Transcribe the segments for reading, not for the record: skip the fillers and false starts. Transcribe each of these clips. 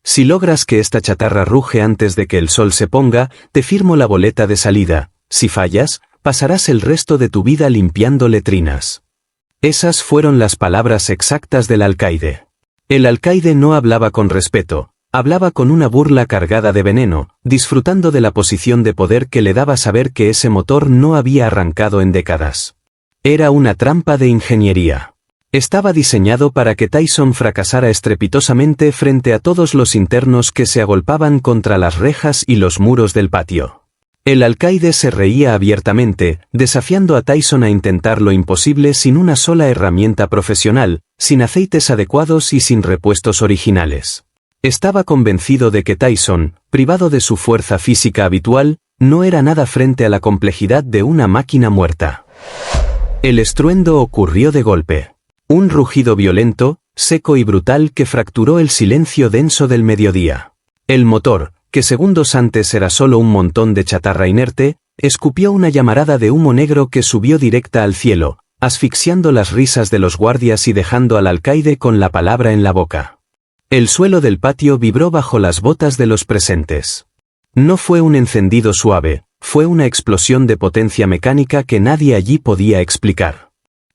Si logras que esta chatarra ruge antes de que el sol se ponga, te firmo la boleta de salida. Si fallas, pasarás el resto de tu vida limpiando letrinas. Esas fueron las palabras exactas del alcaide. El alcaide no hablaba con respeto, hablaba con una burla cargada de veneno, disfrutando de la posición de poder que le daba saber que ese motor no había arrancado en décadas. Era una trampa de ingeniería. Estaba diseñado para que Tyson fracasara estrepitosamente frente a todos los internos que se agolpaban contra las rejas y los muros del patio. El alcaide se reía abiertamente, desafiando a Tyson a intentar lo imposible sin una sola herramienta profesional, sin aceites adecuados y sin repuestos originales. Estaba convencido de que Tyson, privado de su fuerza física habitual, no era nada frente a la complejidad de una máquina muerta. El estruendo ocurrió de golpe. Un rugido violento, seco y brutal que fracturó el silencio denso del mediodía. El motor, que segundos antes era solo un montón de chatarra inerte, escupió una llamarada de humo negro que subió directa al cielo, asfixiando las risas de los guardias y dejando al alcaide con la palabra en la boca. El suelo del patio vibró bajo las botas de los presentes. No fue un encendido suave, fue una explosión de potencia mecánica que nadie allí podía explicar.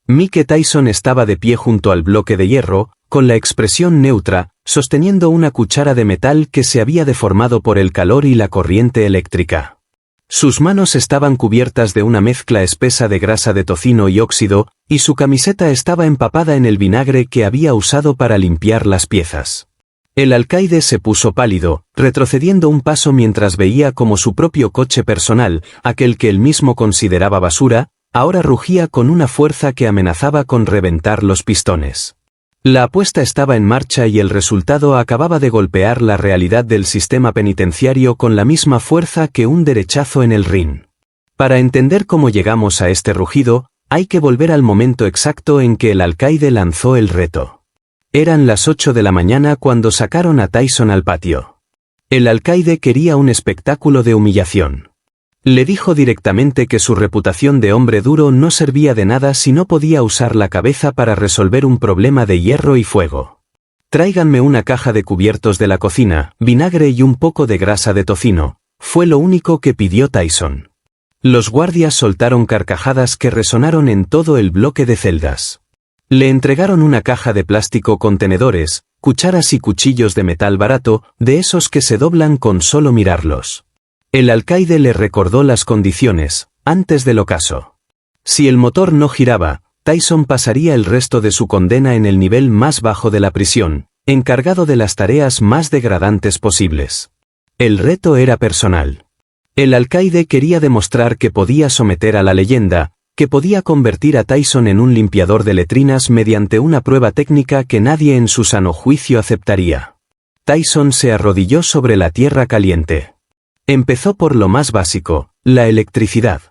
Mike Tyson estaba de pie junto al bloque de hierro, con la expresión neutra, sosteniendo una cuchara de metal que se había deformado por el calor y la corriente eléctrica. Sus manos estaban cubiertas de una mezcla espesa de grasa de tocino y óxido, y su camiseta estaba empapada en el vinagre que había usado para limpiar las piezas. El alcaide se puso pálido, retrocediendo un paso mientras veía cómo su propio coche personal, aquel que él mismo consideraba basura, ahora rugía con una fuerza que amenazaba con reventar los pistones. La apuesta estaba en marcha y el resultado acababa de golpear la realidad del sistema penitenciario con la misma fuerza que un derechazo en el ring. Para entender cómo llegamos a este rugido, hay que volver al momento exacto en que el alcaide lanzó el reto. Eran las 8 de la mañana cuando sacaron a Tyson al patio. El alcaide quería un espectáculo de humillación. Le dijo directamente que su reputación de hombre duro no servía de nada si no podía usar la cabeza para resolver un problema de hierro y fuego. Tráiganme una caja de cubiertos de la cocina, vinagre y un poco de grasa de tocino, fue lo único que pidió Tyson. Los guardias soltaron carcajadas que resonaron en todo el bloque de celdas. Le entregaron una caja de plástico con tenedores, cucharas y cuchillos de metal barato, de esos que se doblan con solo mirarlos. El alcaide le recordó las condiciones, antes del ocaso. Si el motor no giraba, Tyson pasaría el resto de su condena en el nivel más bajo de la prisión, encargado de las tareas más degradantes posibles. El reto era personal. El alcaide quería demostrar que podía someter a la leyenda, que podía convertir a Tyson en un limpiador de letrinas mediante una prueba técnica que nadie en su sano juicio aceptaría. Tyson se arrodilló sobre la tierra caliente. Empezó por lo más básico, la electricidad.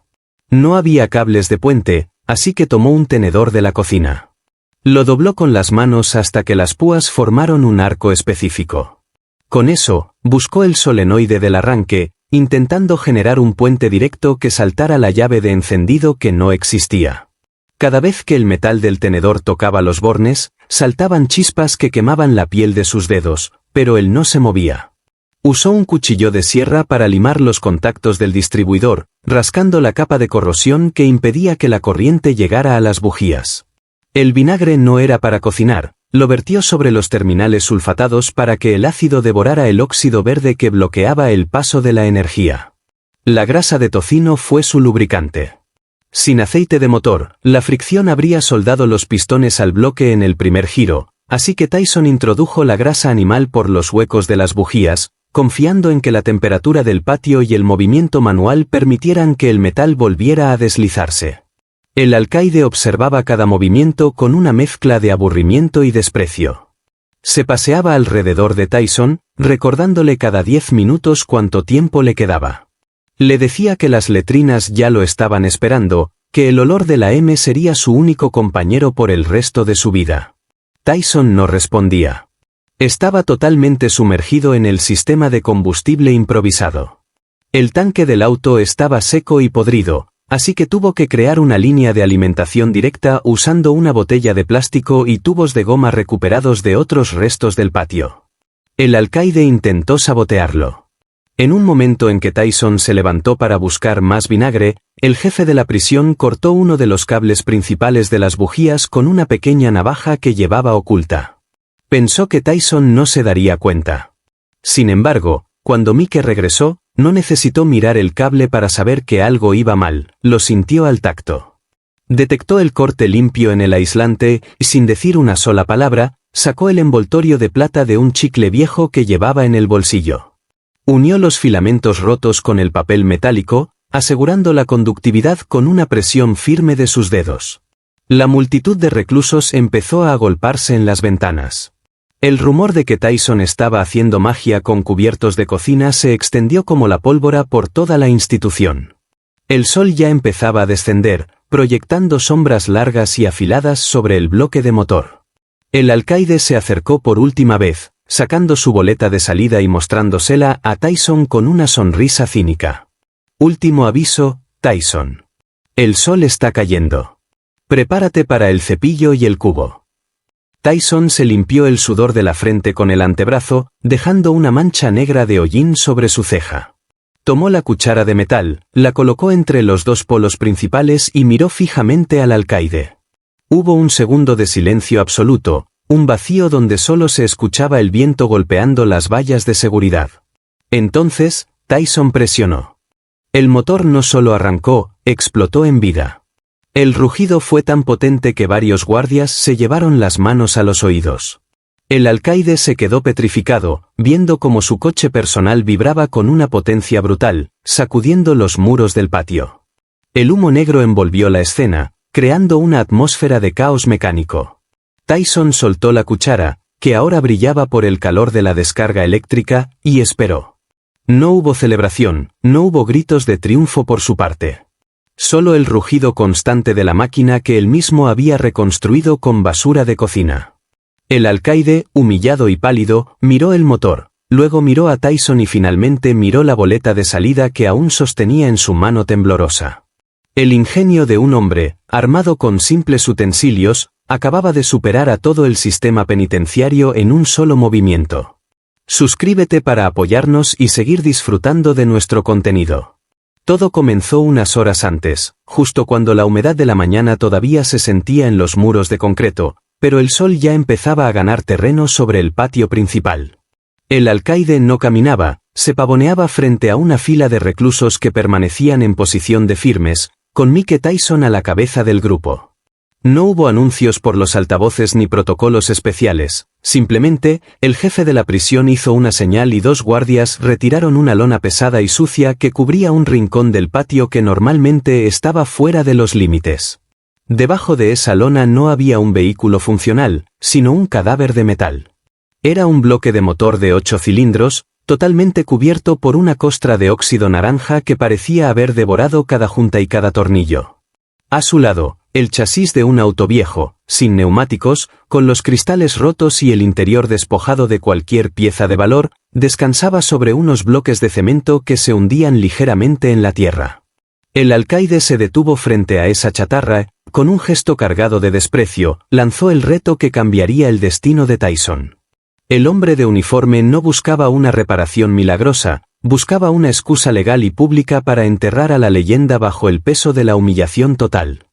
No había cables de puente, así que tomó un tenedor de la cocina. Lo dobló con las manos hasta que las púas formaron un arco específico. Con eso, buscó el solenoide del arranque, intentando generar un puente directo que saltara la llave de encendido que no existía. Cada vez que el metal del tenedor tocaba los bornes, saltaban chispas que quemaban la piel de sus dedos, pero él no se movía. Usó un cuchillo de sierra para limar los contactos del distribuidor, rascando la capa de corrosión que impedía que la corriente llegara a las bujías. El vinagre no era para cocinar, lo vertió sobre los terminales sulfatados para que el ácido devorara el óxido verde que bloqueaba el paso de la energía. La grasa de tocino fue su lubricante. Sin aceite de motor, la fricción habría soldado los pistones al bloque en el primer giro, así que Tyson introdujo la grasa animal por los huecos de las bujías, confiando en que la temperatura del patio y el movimiento manual permitieran que el metal volviera a deslizarse. El alcaide observaba cada movimiento con una mezcla de aburrimiento y desprecio. Se paseaba alrededor de Tyson, recordándole cada 10 minutos cuánto tiempo le quedaba. Le decía que las letrinas ya lo estaban esperando, que el olor de la M sería su único compañero por el resto de su vida. Tyson no respondía. Estaba totalmente sumergido en el sistema de combustible improvisado. El tanque del auto estaba seco y podrido, así que tuvo que crear una línea de alimentación directa usando una botella de plástico y tubos de goma recuperados de otros restos del patio. El alcaide intentó sabotearlo. En un momento en que Tyson se levantó para buscar más vinagre, el jefe de la prisión cortó uno de los cables principales de las bujías con una pequeña navaja que llevaba oculta. Pensó que Tyson no se daría cuenta. Sin embargo, cuando Mike regresó, no necesitó mirar el cable para saber que algo iba mal, lo sintió al tacto. Detectó el corte limpio en el aislante y sin decir una sola palabra, sacó el envoltorio de plata de un chicle viejo que llevaba en el bolsillo. Unió los filamentos rotos con el papel metálico, asegurando la conductividad con una presión firme de sus dedos. La multitud de reclusos empezó a agolparse en las ventanas. El rumor de que Tyson estaba haciendo magia con cubiertos de cocina se extendió como la pólvora por toda la institución. El sol ya empezaba a descender, proyectando sombras largas y afiladas sobre el bloque de motor. El alcaide se acercó por última vez, sacando su boleta de salida y mostrándosela a Tyson con una sonrisa cínica. Último aviso, Tyson. El sol está cayendo. Prepárate para el cepillo y el cubo. Tyson se limpió el sudor de la frente con el antebrazo, dejando una mancha negra de hollín sobre su ceja. Tomó la cuchara de metal, la colocó entre los dos polos principales y miró fijamente al alcaide. Hubo un segundo de silencio absoluto, un vacío donde solo se escuchaba el viento golpeando las vallas de seguridad. Entonces, Tyson presionó. El motor no solo arrancó, explotó en vida. El rugido fue tan potente que varios guardias se llevaron las manos a los oídos. El alcaide se quedó petrificado, viendo cómo su coche personal vibraba con una potencia brutal, sacudiendo los muros del patio. El humo negro envolvió la escena, creando una atmósfera de caos mecánico. Tyson soltó la cuchara, que ahora brillaba por el calor de la descarga eléctrica, y esperó. No hubo celebración, no hubo gritos de triunfo por su parte. Solo el rugido constante de la máquina que él mismo había reconstruido con basura de cocina. El alcaide, humillado y pálido, miró el motor, luego miró a Tyson y finalmente miró la boleta de salida que aún sostenía en su mano temblorosa. El ingenio de un hombre, armado con simples utensilios, acababa de superar a todo el sistema penitenciario en un solo movimiento. Suscríbete para apoyarnos y seguir disfrutando de nuestro contenido. Todo comenzó unas horas antes, justo cuando la humedad de la mañana todavía se sentía en los muros de concreto, pero el sol ya empezaba a ganar terreno sobre el patio principal. El alcaide no caminaba, se pavoneaba frente a una fila de reclusos que permanecían en posición de firmes, con Mike Tyson a la cabeza del grupo. No hubo anuncios por los altavoces ni protocolos especiales, simplemente, el jefe de la prisión hizo una señal y dos guardias retiraron una lona pesada y sucia que cubría un rincón del patio que normalmente estaba fuera de los límites. Debajo de esa lona no había un vehículo funcional, sino un cadáver de metal. Era un bloque de motor de 8 cilindros, totalmente cubierto por una costra de óxido naranja que parecía haber devorado cada junta y cada tornillo. A su lado, el chasis de un auto viejo, sin neumáticos, con los cristales rotos y el interior despojado de cualquier pieza de valor, descansaba sobre unos bloques de cemento que se hundían ligeramente en la tierra. El alcaide se detuvo frente a esa chatarra, con un gesto cargado de desprecio, lanzó el reto que cambiaría el destino de Tyson. El hombre de uniforme no buscaba una reparación milagrosa, buscaba una excusa legal y pública para enterrar a la leyenda bajo el peso de la humillación total.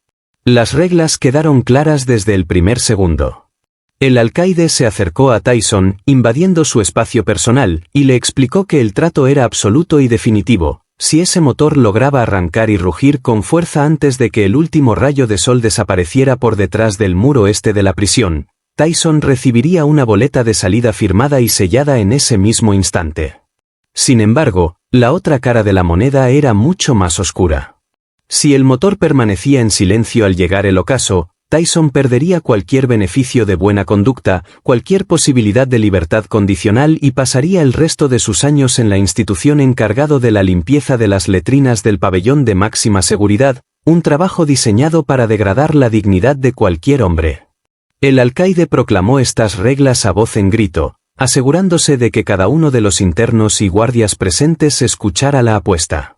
Las reglas quedaron claras desde el primer segundo. El alcaide se acercó a Tyson, invadiendo su espacio personal, y le explicó que el trato era absoluto y definitivo. Si ese motor lograba arrancar y rugir con fuerza antes de que el último rayo de sol desapareciera por detrás del muro este de la prisión, Tyson recibiría una boleta de salida firmada y sellada en ese mismo instante. Sin embargo, la otra cara de la moneda era mucho más oscura. Si el motor permanecía en silencio al llegar el ocaso, Tyson perdería cualquier beneficio de buena conducta, cualquier posibilidad de libertad condicional y pasaría el resto de sus años en la institución encargado de la limpieza de las letrinas del pabellón de máxima seguridad, un trabajo diseñado para degradar la dignidad de cualquier hombre. El alcaide proclamó estas reglas a voz en grito, asegurándose de que cada uno de los internos y guardias presentes escuchara la apuesta.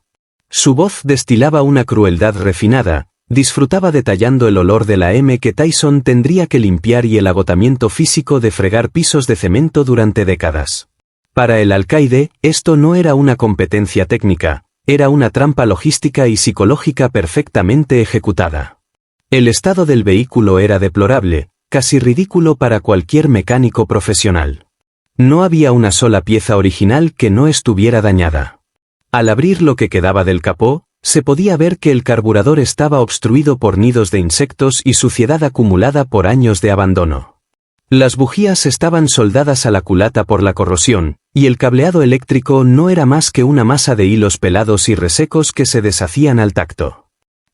Su voz destilaba una crueldad refinada, disfrutaba detallando el olor de la M que Tyson tendría que limpiar y el agotamiento físico de fregar pisos de cemento durante décadas. Para el alcaide, esto no era una competencia técnica, era una trampa logística y psicológica perfectamente ejecutada. El estado del vehículo era deplorable, casi ridículo para cualquier mecánico profesional. No había una sola pieza original que no estuviera dañada. Al abrir lo que quedaba del capó, se podía ver que el carburador estaba obstruido por nidos de insectos y suciedad acumulada por años de abandono. Las bujías estaban soldadas a la culata por la corrosión, y el cableado eléctrico no era más que una masa de hilos pelados y resecos que se deshacían al tacto.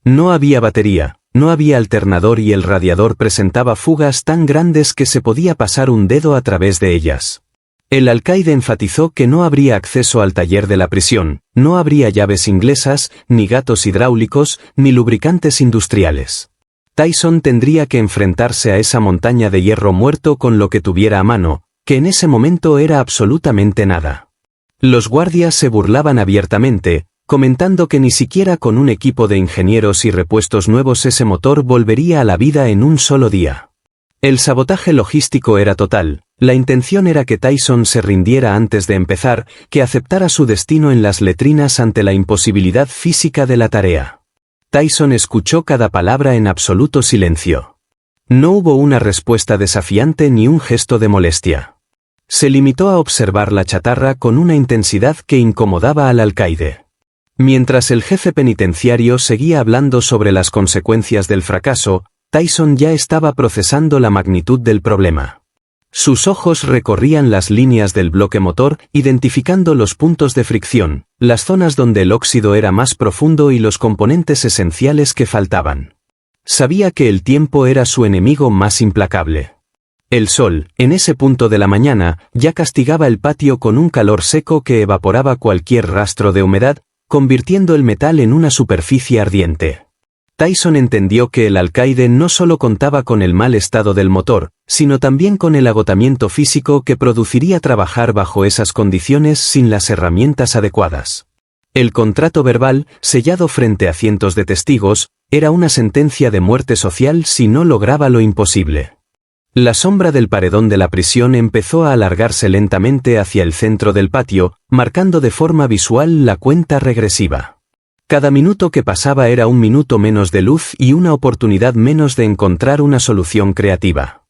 No había batería, no había alternador y el radiador presentaba fugas tan grandes que se podía pasar un dedo a través de ellas. El alcaide enfatizó que no habría acceso al taller de la prisión, no habría llaves inglesas, ni gatos hidráulicos, ni lubricantes industriales. Tyson tendría que enfrentarse a esa montaña de hierro muerto con lo que tuviera a mano, que en ese momento era absolutamente nada. Los guardias se burlaban abiertamente, comentando que ni siquiera con un equipo de ingenieros y repuestos nuevos ese motor volvería a la vida en un solo día. El sabotaje logístico era total, la intención era que Tyson se rindiera antes de empezar, que aceptara su destino en las letrinas ante la imposibilidad física de la tarea. Tyson escuchó cada palabra en absoluto silencio. No hubo una respuesta desafiante ni un gesto de molestia. Se limitó a observar la chatarra con una intensidad que incomodaba al alcaide. Mientras el jefe penitenciario seguía hablando sobre las consecuencias del fracaso, Tyson ya estaba procesando la magnitud del problema. Sus ojos recorrían las líneas del bloque motor, identificando los puntos de fricción, las zonas donde el óxido era más profundo y los componentes esenciales que faltaban. Sabía que el tiempo era su enemigo más implacable. El sol, en ese punto de la mañana, ya castigaba el patio con un calor seco que evaporaba cualquier rastro de humedad, convirtiendo el metal en una superficie ardiente. Tyson entendió que el alcaide no solo contaba con el mal estado del motor, sino también con el agotamiento físico que produciría trabajar bajo esas condiciones sin las herramientas adecuadas. El contrato verbal, sellado frente a cientos de testigos, era una sentencia de muerte social si no lograba lo imposible. La sombra del paredón de la prisión empezó a alargarse lentamente hacia el centro del patio, marcando de forma visual la cuenta regresiva. Cada minuto que pasaba era un minuto menos de luz y una oportunidad menos de encontrar una solución creativa.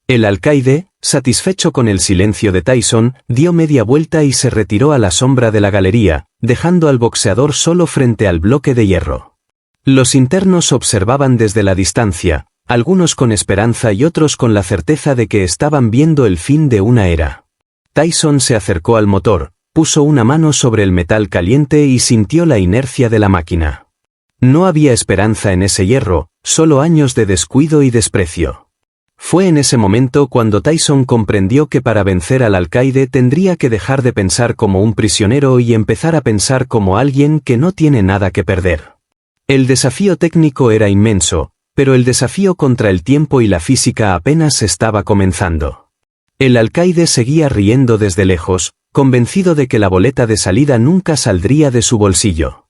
El alcaide, satisfecho con el silencio de Tyson, dio media vuelta y se retiró a la sombra de la galería, dejando al boxeador solo frente al bloque de hierro. Los internos observaban desde la distancia, algunos con esperanza y otros con la certeza de que estaban viendo el fin de una era. Tyson se acercó al motor, puso una mano sobre el metal caliente y sintió la inercia de la máquina. No había esperanza en ese hierro, solo años de descuido y desprecio. Fue en ese momento cuando Tyson comprendió que para vencer al alcaide tendría que dejar de pensar como un prisionero y empezar a pensar como alguien que no tiene nada que perder. El desafío técnico era inmenso, pero el desafío contra el tiempo y la física apenas estaba comenzando. El alcaide seguía riendo desde lejos, convencido de que la boleta de salida nunca saldría de su bolsillo.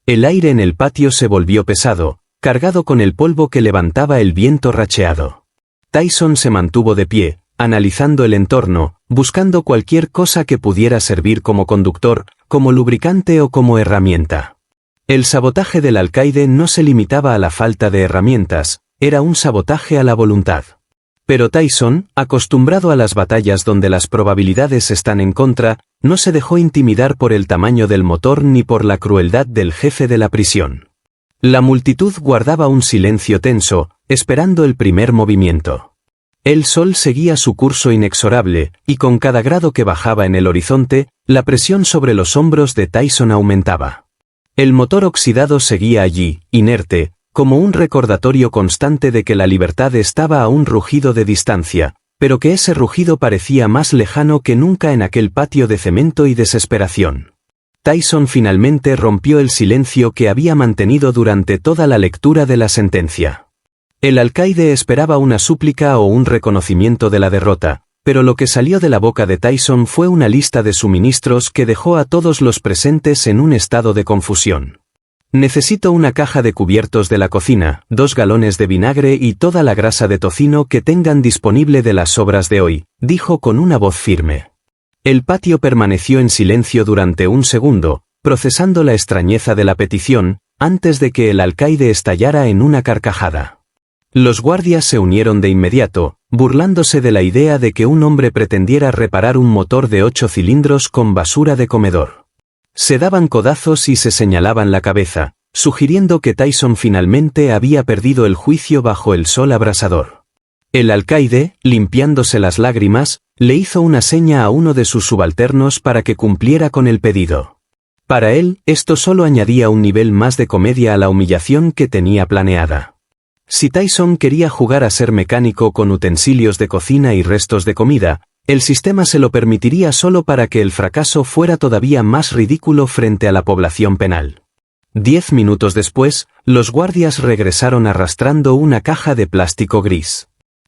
El aire en el patio se volvió pesado, cargado con el polvo que levantaba el viento racheado. Tyson se mantuvo de pie, analizando el entorno, buscando cualquier cosa que pudiera servir como conductor, como lubricante o como herramienta. El sabotaje del alcaide no se limitaba a la falta de herramientas, era un sabotaje a la voluntad. Pero Tyson, acostumbrado a las batallas donde las probabilidades están en contra, no se dejó intimidar por el tamaño del motor ni por la crueldad del jefe de la prisión. La multitud guardaba un silencio tenso, esperando el primer movimiento. El sol seguía su curso inexorable, y con cada grado que bajaba en el horizonte, la presión sobre los hombros de Tyson aumentaba. El motor oxidado seguía allí, inerte, como un recordatorio constante de que la libertad estaba a un rugido de distancia, pero que ese rugido parecía más lejano que nunca en aquel patio de cemento y desesperación. Tyson finalmente rompió el silencio que había mantenido durante toda la lectura de la sentencia. El alcaide esperaba una súplica o un reconocimiento de la derrota, pero lo que salió de la boca de Tyson fue una lista de suministros que dejó a todos los presentes en un estado de confusión. Necesito una caja de cubiertos de la cocina, 2 galones de vinagre y toda la grasa de tocino que tengan disponible de las sobras de hoy, dijo con una voz firme. El patio permaneció en silencio durante un segundo, procesando la extrañeza de la petición, antes de que el alcaide estallara en una carcajada. Los guardias se unieron de inmediato, burlándose de la idea de que un hombre pretendiera reparar un motor de 8 cilindros con basura de comedor. Se daban codazos y se señalaban la cabeza, sugiriendo que Tyson finalmente había perdido el juicio bajo el sol abrasador. El alcaide, limpiándose las lágrimas, le hizo una seña a uno de sus subalternos para que cumpliera con el pedido. Para él, esto solo añadía un nivel más de comedia a la humillación que tenía planeada. Si Tyson quería jugar a ser mecánico con utensilios de cocina y restos de comida, el sistema se lo permitiría solo para que el fracaso fuera todavía más ridículo frente a la población penal. 10 minutos después, los guardias regresaron arrastrando una caja de plástico gris.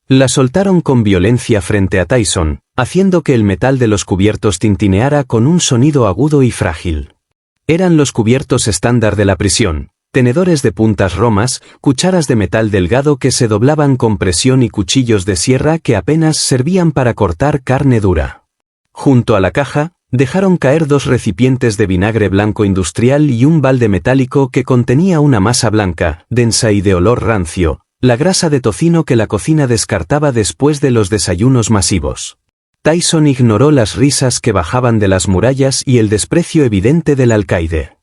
La soltaron con violencia frente a Tyson, haciendo que el metal de los cubiertos tintineara con un sonido agudo y frágil. Eran los cubiertos estándar de la prisión, tenedores de puntas romas, cucharas de metal delgado que se doblaban con presión y cuchillos de sierra que apenas servían para cortar carne dura. Junto a la caja, dejaron caer 2 recipientes de vinagre blanco industrial y un balde metálico que contenía una masa blanca, densa y de olor rancio, la grasa de tocino que la cocina descartaba después de los desayunos masivos. Tyson ignoró las risas que bajaban de las murallas y el desprecio evidente del alcaide.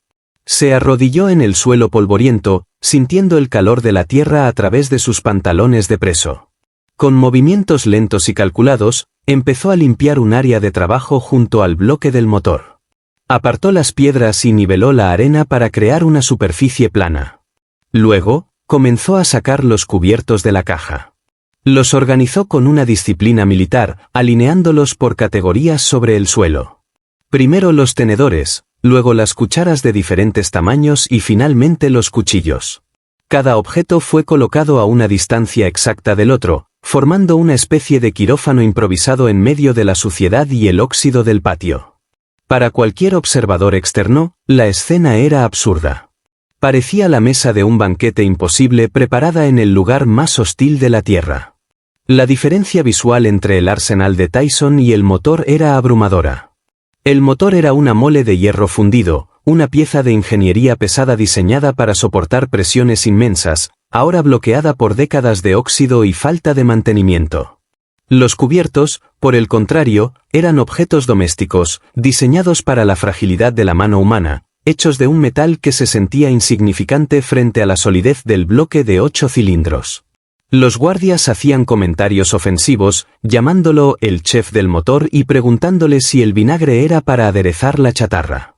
Se arrodilló en el suelo polvoriento, sintiendo el calor de la tierra a través de sus pantalones de preso. Con movimientos lentos y calculados, empezó a limpiar un área de trabajo junto al bloque del motor. Apartó las piedras y niveló la arena para crear una superficie plana. Luego, comenzó a sacar los cubiertos de la caja. Los organizó con una disciplina militar, alineándolos por categorías sobre el suelo. Primero los tenedores, luego las cucharas de diferentes tamaños y finalmente los cuchillos. Cada objeto fue colocado a una distancia exacta del otro, formando una especie de quirófano improvisado en medio de la suciedad y el óxido del patio. Para cualquier observador externo, la escena era absurda. Parecía la mesa de un banquete imposible preparada en el lugar más hostil de la Tierra. La diferencia visual entre el arsenal de Tyson y el motor era abrumadora. El motor era una mole de hierro fundido, una pieza de ingeniería pesada diseñada para soportar presiones inmensas, ahora bloqueada por décadas de óxido y falta de mantenimiento. Los cubiertos, por el contrario, eran objetos domésticos, diseñados para la fragilidad de la mano humana, hechos de un metal que se sentía insignificante frente a la solidez del bloque de 8 cilindros. Los guardias hacían comentarios ofensivos, llamándolo el chef del motor y preguntándole si el vinagre era para aderezar la chatarra.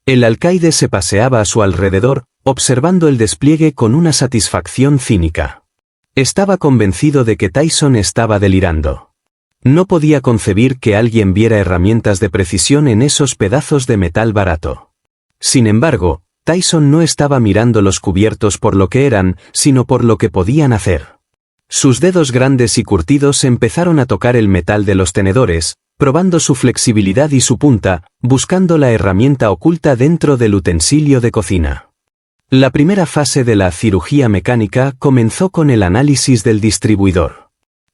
El alcaide se paseaba a su alrededor, observando el despliegue con una satisfacción cínica. Estaba convencido de que Tyson estaba delirando. No podía concebir que alguien viera herramientas de precisión en esos pedazos de metal barato. Sin embargo, Tyson no estaba mirando los cubiertos por lo que eran, sino por lo que podían hacer. Sus dedos grandes y curtidos empezaron a tocar el metal de los tenedores, probando su flexibilidad y su punta, buscando la herramienta oculta dentro del utensilio de cocina. La primera fase de la cirugía mecánica comenzó con el análisis del distribuidor.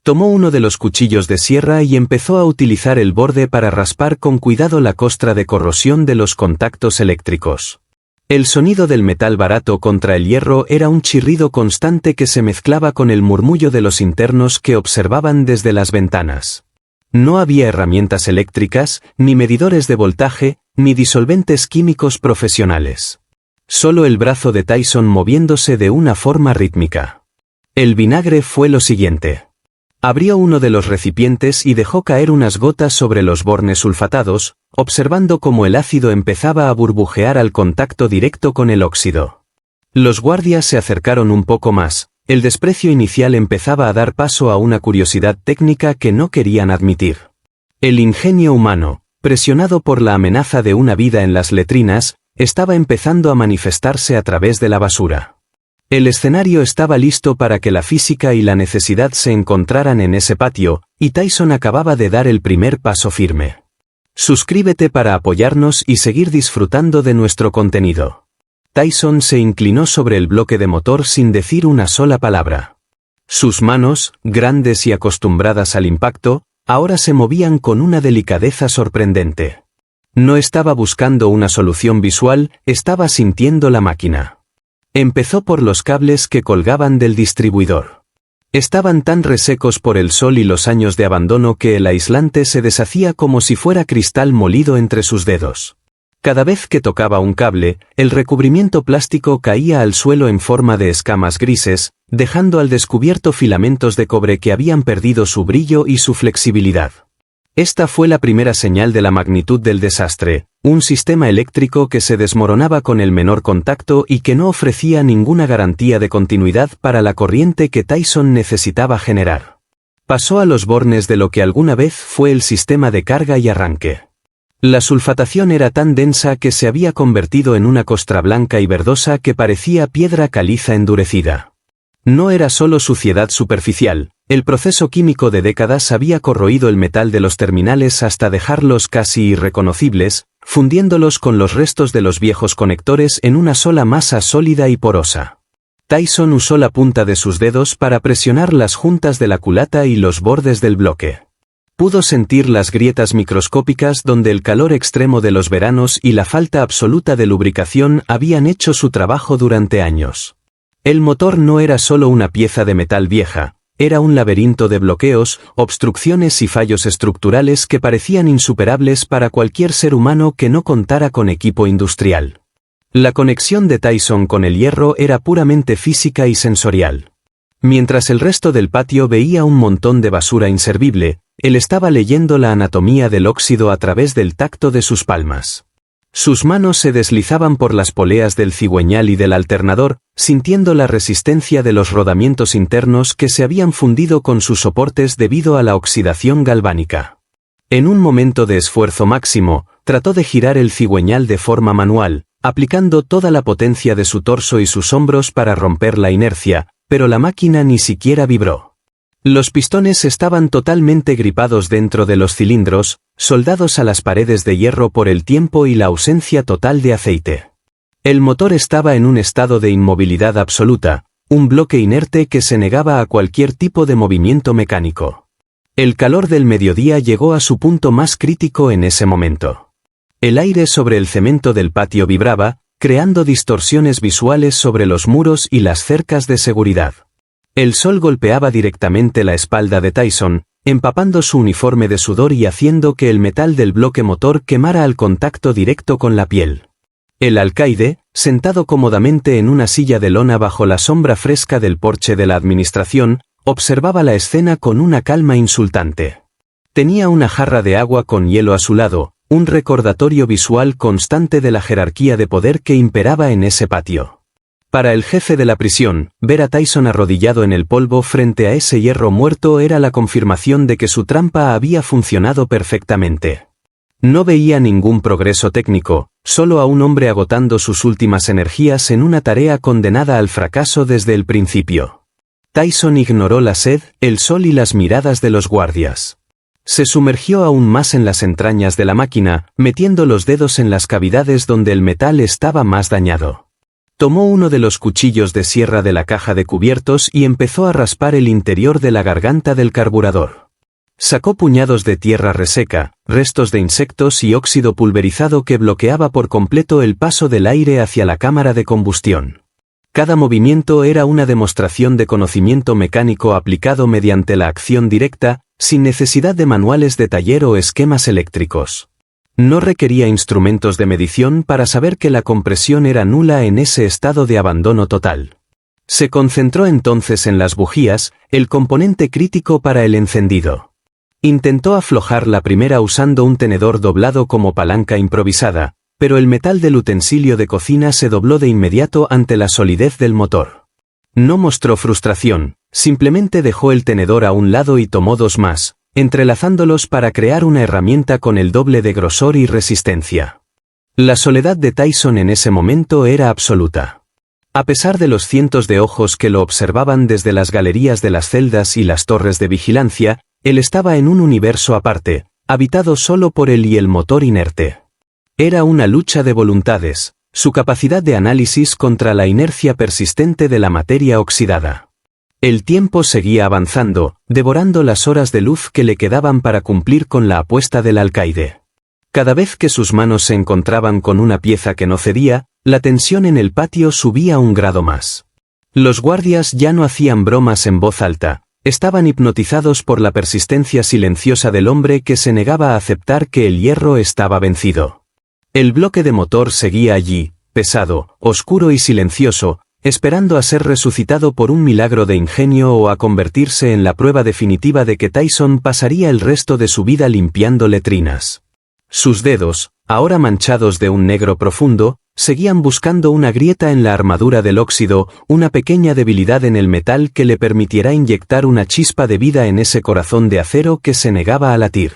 Tomó uno de los cuchillos de sierra y empezó a utilizar el borde para raspar con cuidado la costra de corrosión de los contactos eléctricos. El sonido del metal barato contra el hierro era un chirrido constante que se mezclaba con el murmullo de los internos que observaban desde las ventanas. No había herramientas eléctricas, ni medidores de voltaje, ni disolventes químicos profesionales. Solo el brazo de Tyson moviéndose de una forma rítmica. El vinagre fue lo siguiente. Abrió uno de los recipientes y dejó caer unas gotas sobre los bornes sulfatados, observando cómo el ácido empezaba a burbujear al contacto directo con el óxido. Los guardias se acercaron un poco más, el desprecio inicial empezaba a dar paso a una curiosidad técnica que no querían admitir. El ingenio humano, presionado por la amenaza de una vida en las letrinas, estaba empezando a manifestarse a través de la basura. El escenario estaba listo para que la física y la necesidad se encontraran en ese patio, y Tyson acababa de dar el primer paso firme. Suscríbete para apoyarnos y seguir disfrutando de nuestro contenido. Tyson se inclinó sobre el bloque de motor sin decir una sola palabra. Sus manos, grandes y acostumbradas al impacto, ahora se movían con una delicadeza sorprendente. No estaba buscando una solución visual, estaba sintiendo la máquina. Empezó por los cables que colgaban del distribuidor. Estaban tan resecos por el sol y los años de abandono que el aislante se deshacía como si fuera cristal molido entre sus dedos. Cada vez que tocaba un cable, el recubrimiento plástico caía al suelo en forma de escamas grises, dejando al descubierto filamentos de cobre que habían perdido su brillo y su flexibilidad. Esta fue la primera señal de la magnitud del desastre, un sistema eléctrico que se desmoronaba con el menor contacto y que no ofrecía ninguna garantía de continuidad para la corriente que Tyson necesitaba generar. Pasó a los bornes de lo que alguna vez fue el sistema de carga y arranque. La sulfatación era tan densa que se había convertido en una costra blanca y verdosa que parecía piedra caliza endurecida. No era solo suciedad superficial, el proceso químico de décadas había corroído el metal de los terminales hasta dejarlos casi irreconocibles, fundiéndolos con los restos de los viejos conectores en una sola masa sólida y porosa. Tyson usó la punta de sus dedos para presionar las juntas de la culata y los bordes del bloque. Pudo sentir las grietas microscópicas donde el calor extremo de los veranos y la falta absoluta de lubricación habían hecho su trabajo durante años. El motor no era solo una pieza de metal vieja, era un laberinto de bloqueos, obstrucciones y fallos estructurales que parecían insuperables para cualquier ser humano que no contara con equipo industrial. La conexión de Tyson con el hierro era puramente física y sensorial. Mientras el resto del patio veía un montón de basura inservible, él estaba leyendo la anatomía del óxido a través del tacto de sus palmas. Sus manos se deslizaban por las poleas del cigüeñal y del alternador, sintiendo la resistencia de los rodamientos internos que se habían fundido con sus soportes debido a la oxidación galvánica. En un momento de esfuerzo máximo, trató de girar el cigüeñal de forma manual, aplicando toda la potencia de su torso y sus hombros para romper la inercia, pero la máquina ni siquiera vibró. Los pistones estaban totalmente gripados dentro de los cilindros, soldados a las paredes de hierro por el tiempo y la ausencia total de aceite. El motor estaba en un estado de inmovilidad absoluta, un bloque inerte que se negaba a cualquier tipo de movimiento mecánico. El calor del mediodía llegó a su punto más crítico en ese momento. El aire sobre el cemento del patio vibraba, creando distorsiones visuales sobre los muros y las cercas de seguridad. El sol golpeaba directamente la espalda de Tyson, empapando su uniforme de sudor y haciendo que el metal del bloque motor quemara al contacto directo con la piel. El alcaide, sentado cómodamente en una silla de lona bajo la sombra fresca del porche de la administración, observaba la escena con una calma insultante. Tenía una jarra de agua con hielo a su lado, un recordatorio visual constante de la jerarquía de poder que imperaba en ese patio. Para el jefe de la prisión, ver a Tyson arrodillado en el polvo frente a ese hierro muerto era la confirmación de que su trampa había funcionado perfectamente. No veía ningún progreso técnico, solo a un hombre agotando sus últimas energías en una tarea condenada al fracaso desde el principio. Tyson ignoró la sed, el sol y las miradas de los guardias. Se sumergió aún más en las entrañas de la máquina, metiendo los dedos en las cavidades donde el metal estaba más dañado. Tomó uno de los cuchillos de sierra de la caja de cubiertos y empezó a raspar el interior de la garganta del carburador. Sacó puñados de tierra reseca, restos de insectos y óxido pulverizado que bloqueaba por completo el paso del aire hacia la cámara de combustión. Cada movimiento era una demostración de conocimiento mecánico aplicado mediante la acción directa, sin necesidad de manuales de taller o esquemas eléctricos. No requería instrumentos de medición para saber que la compresión era nula en ese estado de abandono total. Se concentró entonces en las bujías, el componente crítico para el encendido. Intentó aflojar la primera usando un tenedor doblado como palanca improvisada, pero el metal del utensilio de cocina se dobló de inmediato ante la solidez del motor. No mostró frustración, simplemente dejó el tenedor a un lado y tomó dos más, entrelazándolos para crear una herramienta con el doble de grosor y resistencia. La soledad de Tyson en ese momento era absoluta. A pesar de los cientos de ojos que lo observaban desde las galerías de las celdas y las torres de vigilancia, él estaba en un universo aparte, habitado solo por él y el motor inerte. Era una lucha de voluntades, su capacidad de análisis contra la inercia persistente de la materia oxidada. El tiempo seguía avanzando, devorando las horas de luz que le quedaban para cumplir con la apuesta del alcaide. Cada vez que sus manos se encontraban con una pieza que no cedía, la tensión en el patio subía un grado más. Los guardias ya no hacían bromas en voz alta, estaban hipnotizados por la persistencia silenciosa del hombre que se negaba a aceptar que el hierro estaba vencido. El bloque de motor seguía allí, pesado, oscuro y silencioso, esperando a ser resucitado por un milagro de ingenio o a convertirse en la prueba definitiva de que Tyson pasaría el resto de su vida limpiando letrinas. Sus dedos, ahora manchados de un negro profundo, seguían buscando una grieta en la armadura del óxido, una pequeña debilidad en el metal que le permitiera inyectar una chispa de vida en ese corazón de acero que se negaba a latir.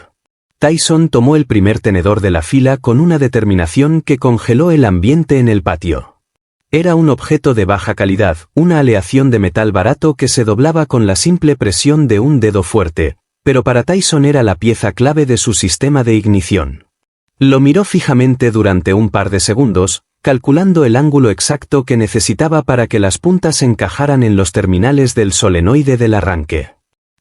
Tyson tomó el primer tenedor de la fila con una determinación que congeló el ambiente en el patio. Era un objeto de baja calidad, una aleación de metal barato que se doblaba con la simple presión de un dedo fuerte, pero para Tyson era la pieza clave de su sistema de ignición. Lo miró fijamente durante un par de segundos, calculando el ángulo exacto que necesitaba para que las puntas encajaran en los terminales del solenoide del arranque.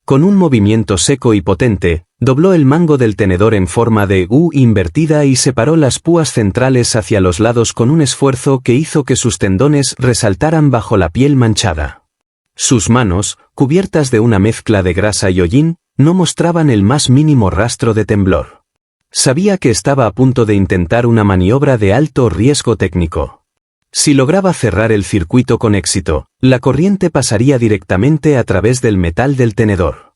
Con un movimiento seco y potente, dobló el mango del tenedor en forma de U invertida y separó las púas centrales hacia los lados con un esfuerzo que hizo que sus tendones resaltaran bajo la piel manchada. Sus manos, cubiertas de una mezcla de grasa y hollín, no mostraban el más mínimo rastro de temblor. Sabía que estaba a punto de intentar una maniobra de alto riesgo técnico. Si lograba cerrar el circuito con éxito, la corriente pasaría directamente a través del metal del tenedor.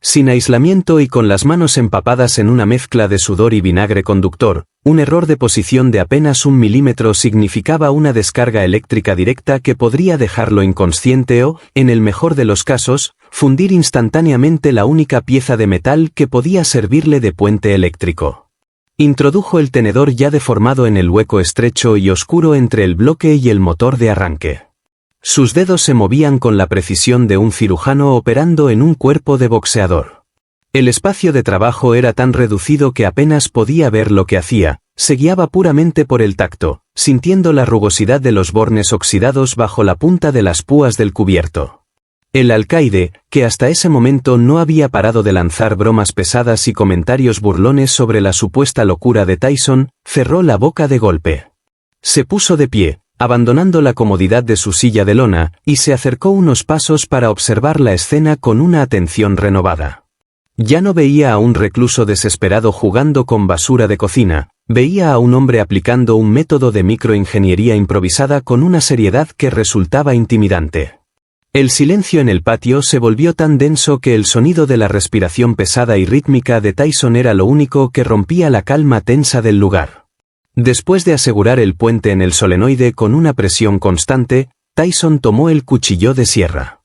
Sin aislamiento y con las manos empapadas en una mezcla de sudor y vinagre conductor, un error de posición de apenas 1 milímetro significaba una descarga eléctrica directa que podría dejarlo inconsciente o, en el mejor de los casos, fundir instantáneamente la única pieza de metal que podía servirle de puente eléctrico. Introdujo el tenedor ya deformado en el hueco estrecho y oscuro entre el bloque y el motor de arranque. Sus dedos se movían con la precisión de un cirujano operando en un cuerpo de boxeador. El espacio de trabajo era tan reducido que apenas podía ver lo que hacía, se guiaba puramente por el tacto, sintiendo la rugosidad de los bornes oxidados bajo la punta de las púas del cubierto. El alcaide, que hasta ese momento no había parado de lanzar bromas pesadas y comentarios burlones sobre la supuesta locura de Tyson, cerró la boca de golpe. Se puso de pie, abandonando la comodidad de su silla de lona, y se acercó unos pasos para observar la escena con una atención renovada. Ya no veía a un recluso desesperado jugando con basura de cocina, veía a un hombre aplicando un método de microingeniería improvisada con una seriedad que resultaba intimidante. El silencio en el patio se volvió tan denso que el sonido de la respiración pesada y rítmica de Tyson era lo único que rompía la calma tensa del lugar. Después de asegurar el puente en el solenoide con una presión constante, Tyson tomó el cuchillo de sierra.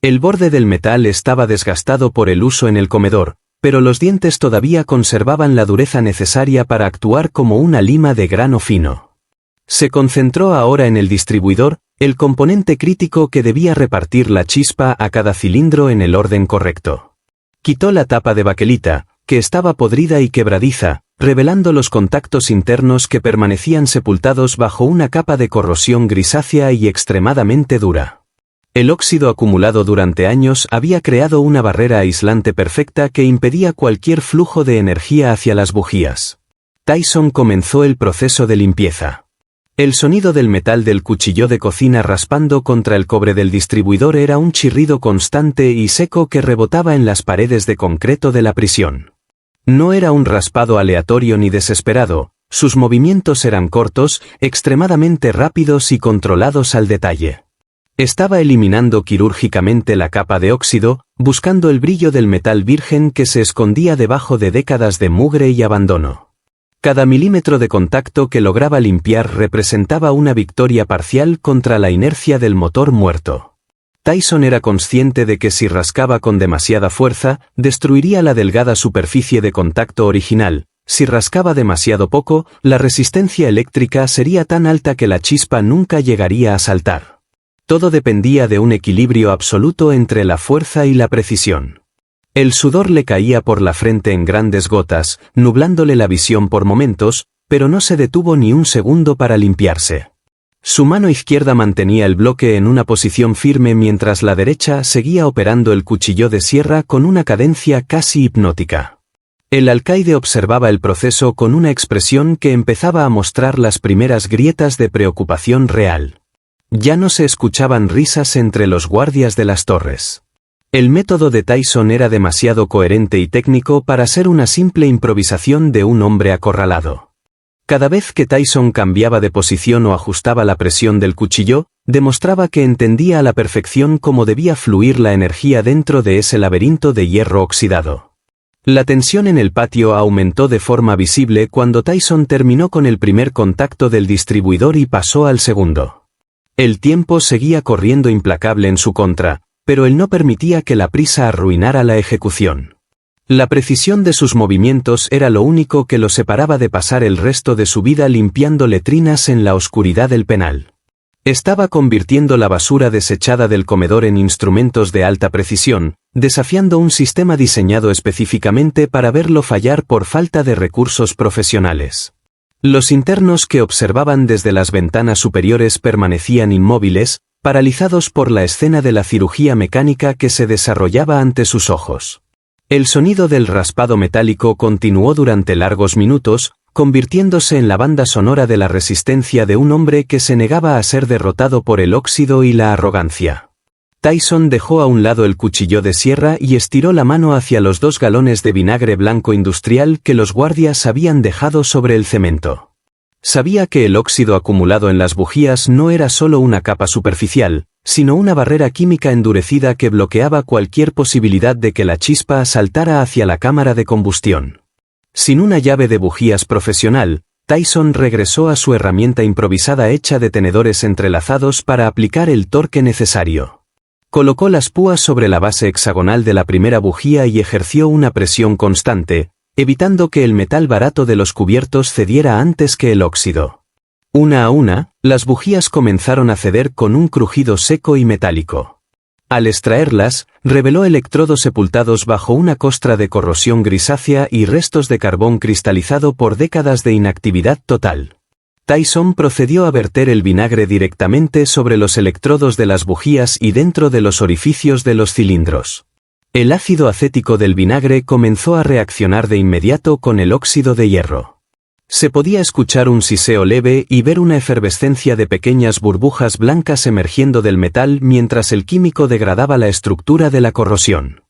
El borde del metal estaba desgastado por el uso en el comedor, pero los dientes todavía conservaban la dureza necesaria para actuar como una lima de grano fino. Se concentró ahora en el distribuidor, el componente crítico que debía repartir la chispa a cada cilindro en el orden correcto. Quitó la tapa de baquelita, que estaba podrida y quebradiza, revelando los contactos internos que permanecían sepultados bajo una capa de corrosión grisácea y extremadamente dura. El óxido acumulado durante años había creado una barrera aislante perfecta que impedía cualquier flujo de energía hacia las bujías. Tyson comenzó el proceso de limpieza. El sonido del metal del cuchillo de cocina raspando contra el cobre del distribuidor era un chirrido constante y seco que rebotaba en las paredes de concreto de la prisión. No era un raspado aleatorio ni desesperado, sus movimientos eran cortos, extremadamente rápidos y controlados al detalle. Estaba eliminando quirúrgicamente la capa de óxido, buscando el brillo del metal virgen que se escondía debajo de décadas de mugre y abandono. Cada milímetro de contacto que lograba limpiar representaba una victoria parcial contra la inercia del motor muerto. Tyson era consciente de que si rascaba con demasiada fuerza, destruiría la delgada superficie de contacto original. Si rascaba demasiado poco, la resistencia eléctrica sería tan alta que la chispa nunca llegaría a saltar. Todo dependía de un equilibrio absoluto entre la fuerza y la precisión. El sudor le caía por la frente en grandes gotas, nublándole la visión por momentos, pero no se detuvo ni un segundo para limpiarse. Su mano izquierda mantenía el bloque en una posición firme mientras la derecha seguía operando el cuchillo de sierra con una cadencia casi hipnótica. El alcaide observaba el proceso con una expresión que empezaba a mostrar las primeras grietas de preocupación real. Ya no se escuchaban risas entre los guardias de las torres. El método de Tyson era demasiado coherente y técnico para ser una simple improvisación de un hombre acorralado. Cada vez que Tyson cambiaba de posición o ajustaba la presión del cuchillo, demostraba que entendía a la perfección cómo debía fluir la energía dentro de ese laberinto de hierro oxidado. La tensión en el patio aumentó de forma visible cuando Tyson terminó con el primer contacto del distribuidor y pasó al segundo. El tiempo seguía corriendo implacable en su contra, pero él no permitía que la prisa arruinara la ejecución. La precisión de sus movimientos era lo único que lo separaba de pasar el resto de su vida limpiando letrinas en la oscuridad del penal. Estaba convirtiendo la basura desechada del comedor en instrumentos de alta precisión, desafiando un sistema diseñado específicamente para verlo fallar por falta de recursos profesionales. Los internos que observaban desde las ventanas superiores permanecían inmóviles, paralizados por la escena de la cirugía mecánica que se desarrollaba ante sus ojos. El sonido del raspado metálico continuó durante largos minutos, convirtiéndose en la banda sonora de la resistencia de un hombre que se negaba a ser derrotado por el óxido y la arrogancia. Tyson dejó a un lado el cuchillo de sierra y estiró la mano hacia los 2 galones de vinagre blanco industrial que los guardias habían dejado sobre el cemento. Sabía que el óxido acumulado en las bujías no era solo una capa superficial, sino una barrera química endurecida que bloqueaba cualquier posibilidad de que la chispa saltara hacia la cámara de combustión. Sin una llave de bujías profesional, Tyson regresó a su herramienta improvisada hecha de tenedores entrelazados para aplicar el torque necesario. Colocó las púas sobre la base hexagonal de la primera bujía y ejerció una presión constante, evitando que el metal barato de los cubiertos cediera antes que el óxido. Una a una, las bujías comenzaron a ceder con un crujido seco y metálico. Al extraerlas, reveló electrodos sepultados bajo una costra de corrosión grisácea y restos de carbón cristalizado por décadas de inactividad total. Tyson procedió a verter el vinagre directamente sobre los electrodos de las bujías y dentro de los orificios de los cilindros. El ácido acético del vinagre comenzó a reaccionar de inmediato con el óxido de hierro. Se podía escuchar un siseo leve y ver una efervescencia de pequeñas burbujas blancas emergiendo del metal mientras el químico degradaba la estructura de la corrosión.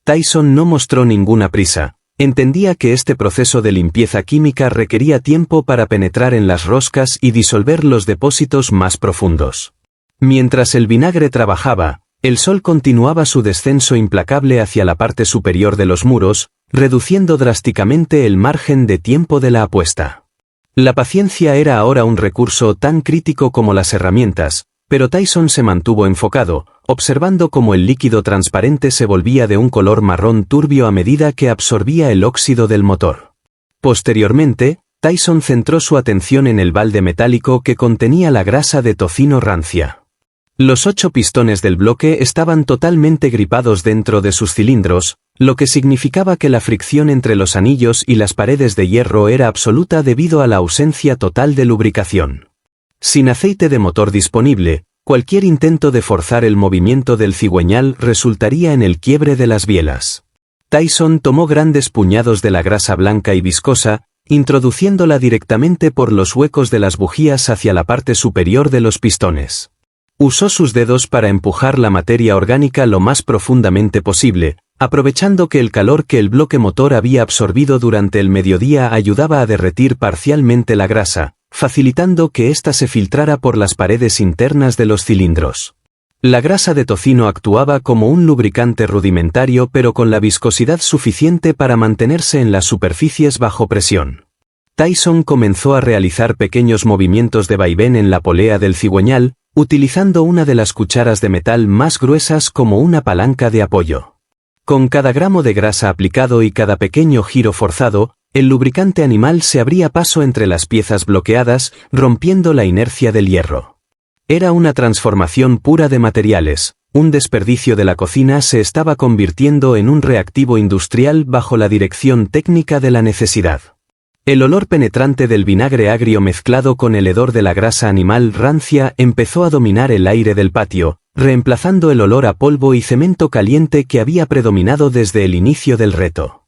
Tyson no mostró ninguna prisa. Entendía que este proceso de limpieza química requería tiempo para penetrar en las roscas y disolver los depósitos más profundos. Mientras el vinagre trabajaba, el sol continuaba su descenso implacable hacia la parte superior de los muros, reduciendo drásticamente el margen de tiempo de la apuesta. La paciencia era ahora un recurso tan crítico como las herramientas, pero Tyson se mantuvo enfocado, observando cómo el líquido transparente se volvía de un color marrón turbio a medida que absorbía el óxido del motor. Posteriormente, Tyson centró su atención en el balde metálico que contenía la grasa de tocino rancia. Los 8 pistones del bloque estaban totalmente gripados dentro de sus cilindros, lo que significaba que la fricción entre los anillos y las paredes de hierro era absoluta debido a la ausencia total de lubricación. Sin aceite de motor disponible, cualquier intento de forzar el movimiento del cigüeñal resultaría en el quiebre de las bielas. Tyson tomó grandes puñados de la grasa blanca y viscosa, introduciéndola directamente por los huecos de las bujías hacia la parte superior de los pistones. Usó sus dedos para empujar la materia orgánica lo más profundamente posible, aprovechando que el calor que el bloque motor había absorbido durante el mediodía ayudaba a derretir parcialmente la grasa, facilitando que ésta se filtrara por las paredes internas de los cilindros. La grasa de tocino actuaba como un lubricante rudimentario pero con la viscosidad suficiente para mantenerse en las superficies bajo presión. Tyson comenzó a realizar pequeños movimientos de vaivén en la polea del cigüeñal, utilizando una de las cucharas de metal más gruesas como una palanca de apoyo. Con cada gramo de grasa aplicado y cada pequeño giro forzado, el lubricante animal se abría paso entre las piezas bloqueadas, rompiendo la inercia del hierro. Era una transformación pura de materiales, un desperdicio de la cocina se estaba convirtiendo en un reactivo industrial bajo la dirección técnica de la necesidad. El olor penetrante del vinagre agrio mezclado con el hedor de la grasa animal rancia empezó a dominar el aire del patio, reemplazando el olor a polvo y cemento caliente que había predominado desde el inicio del reto.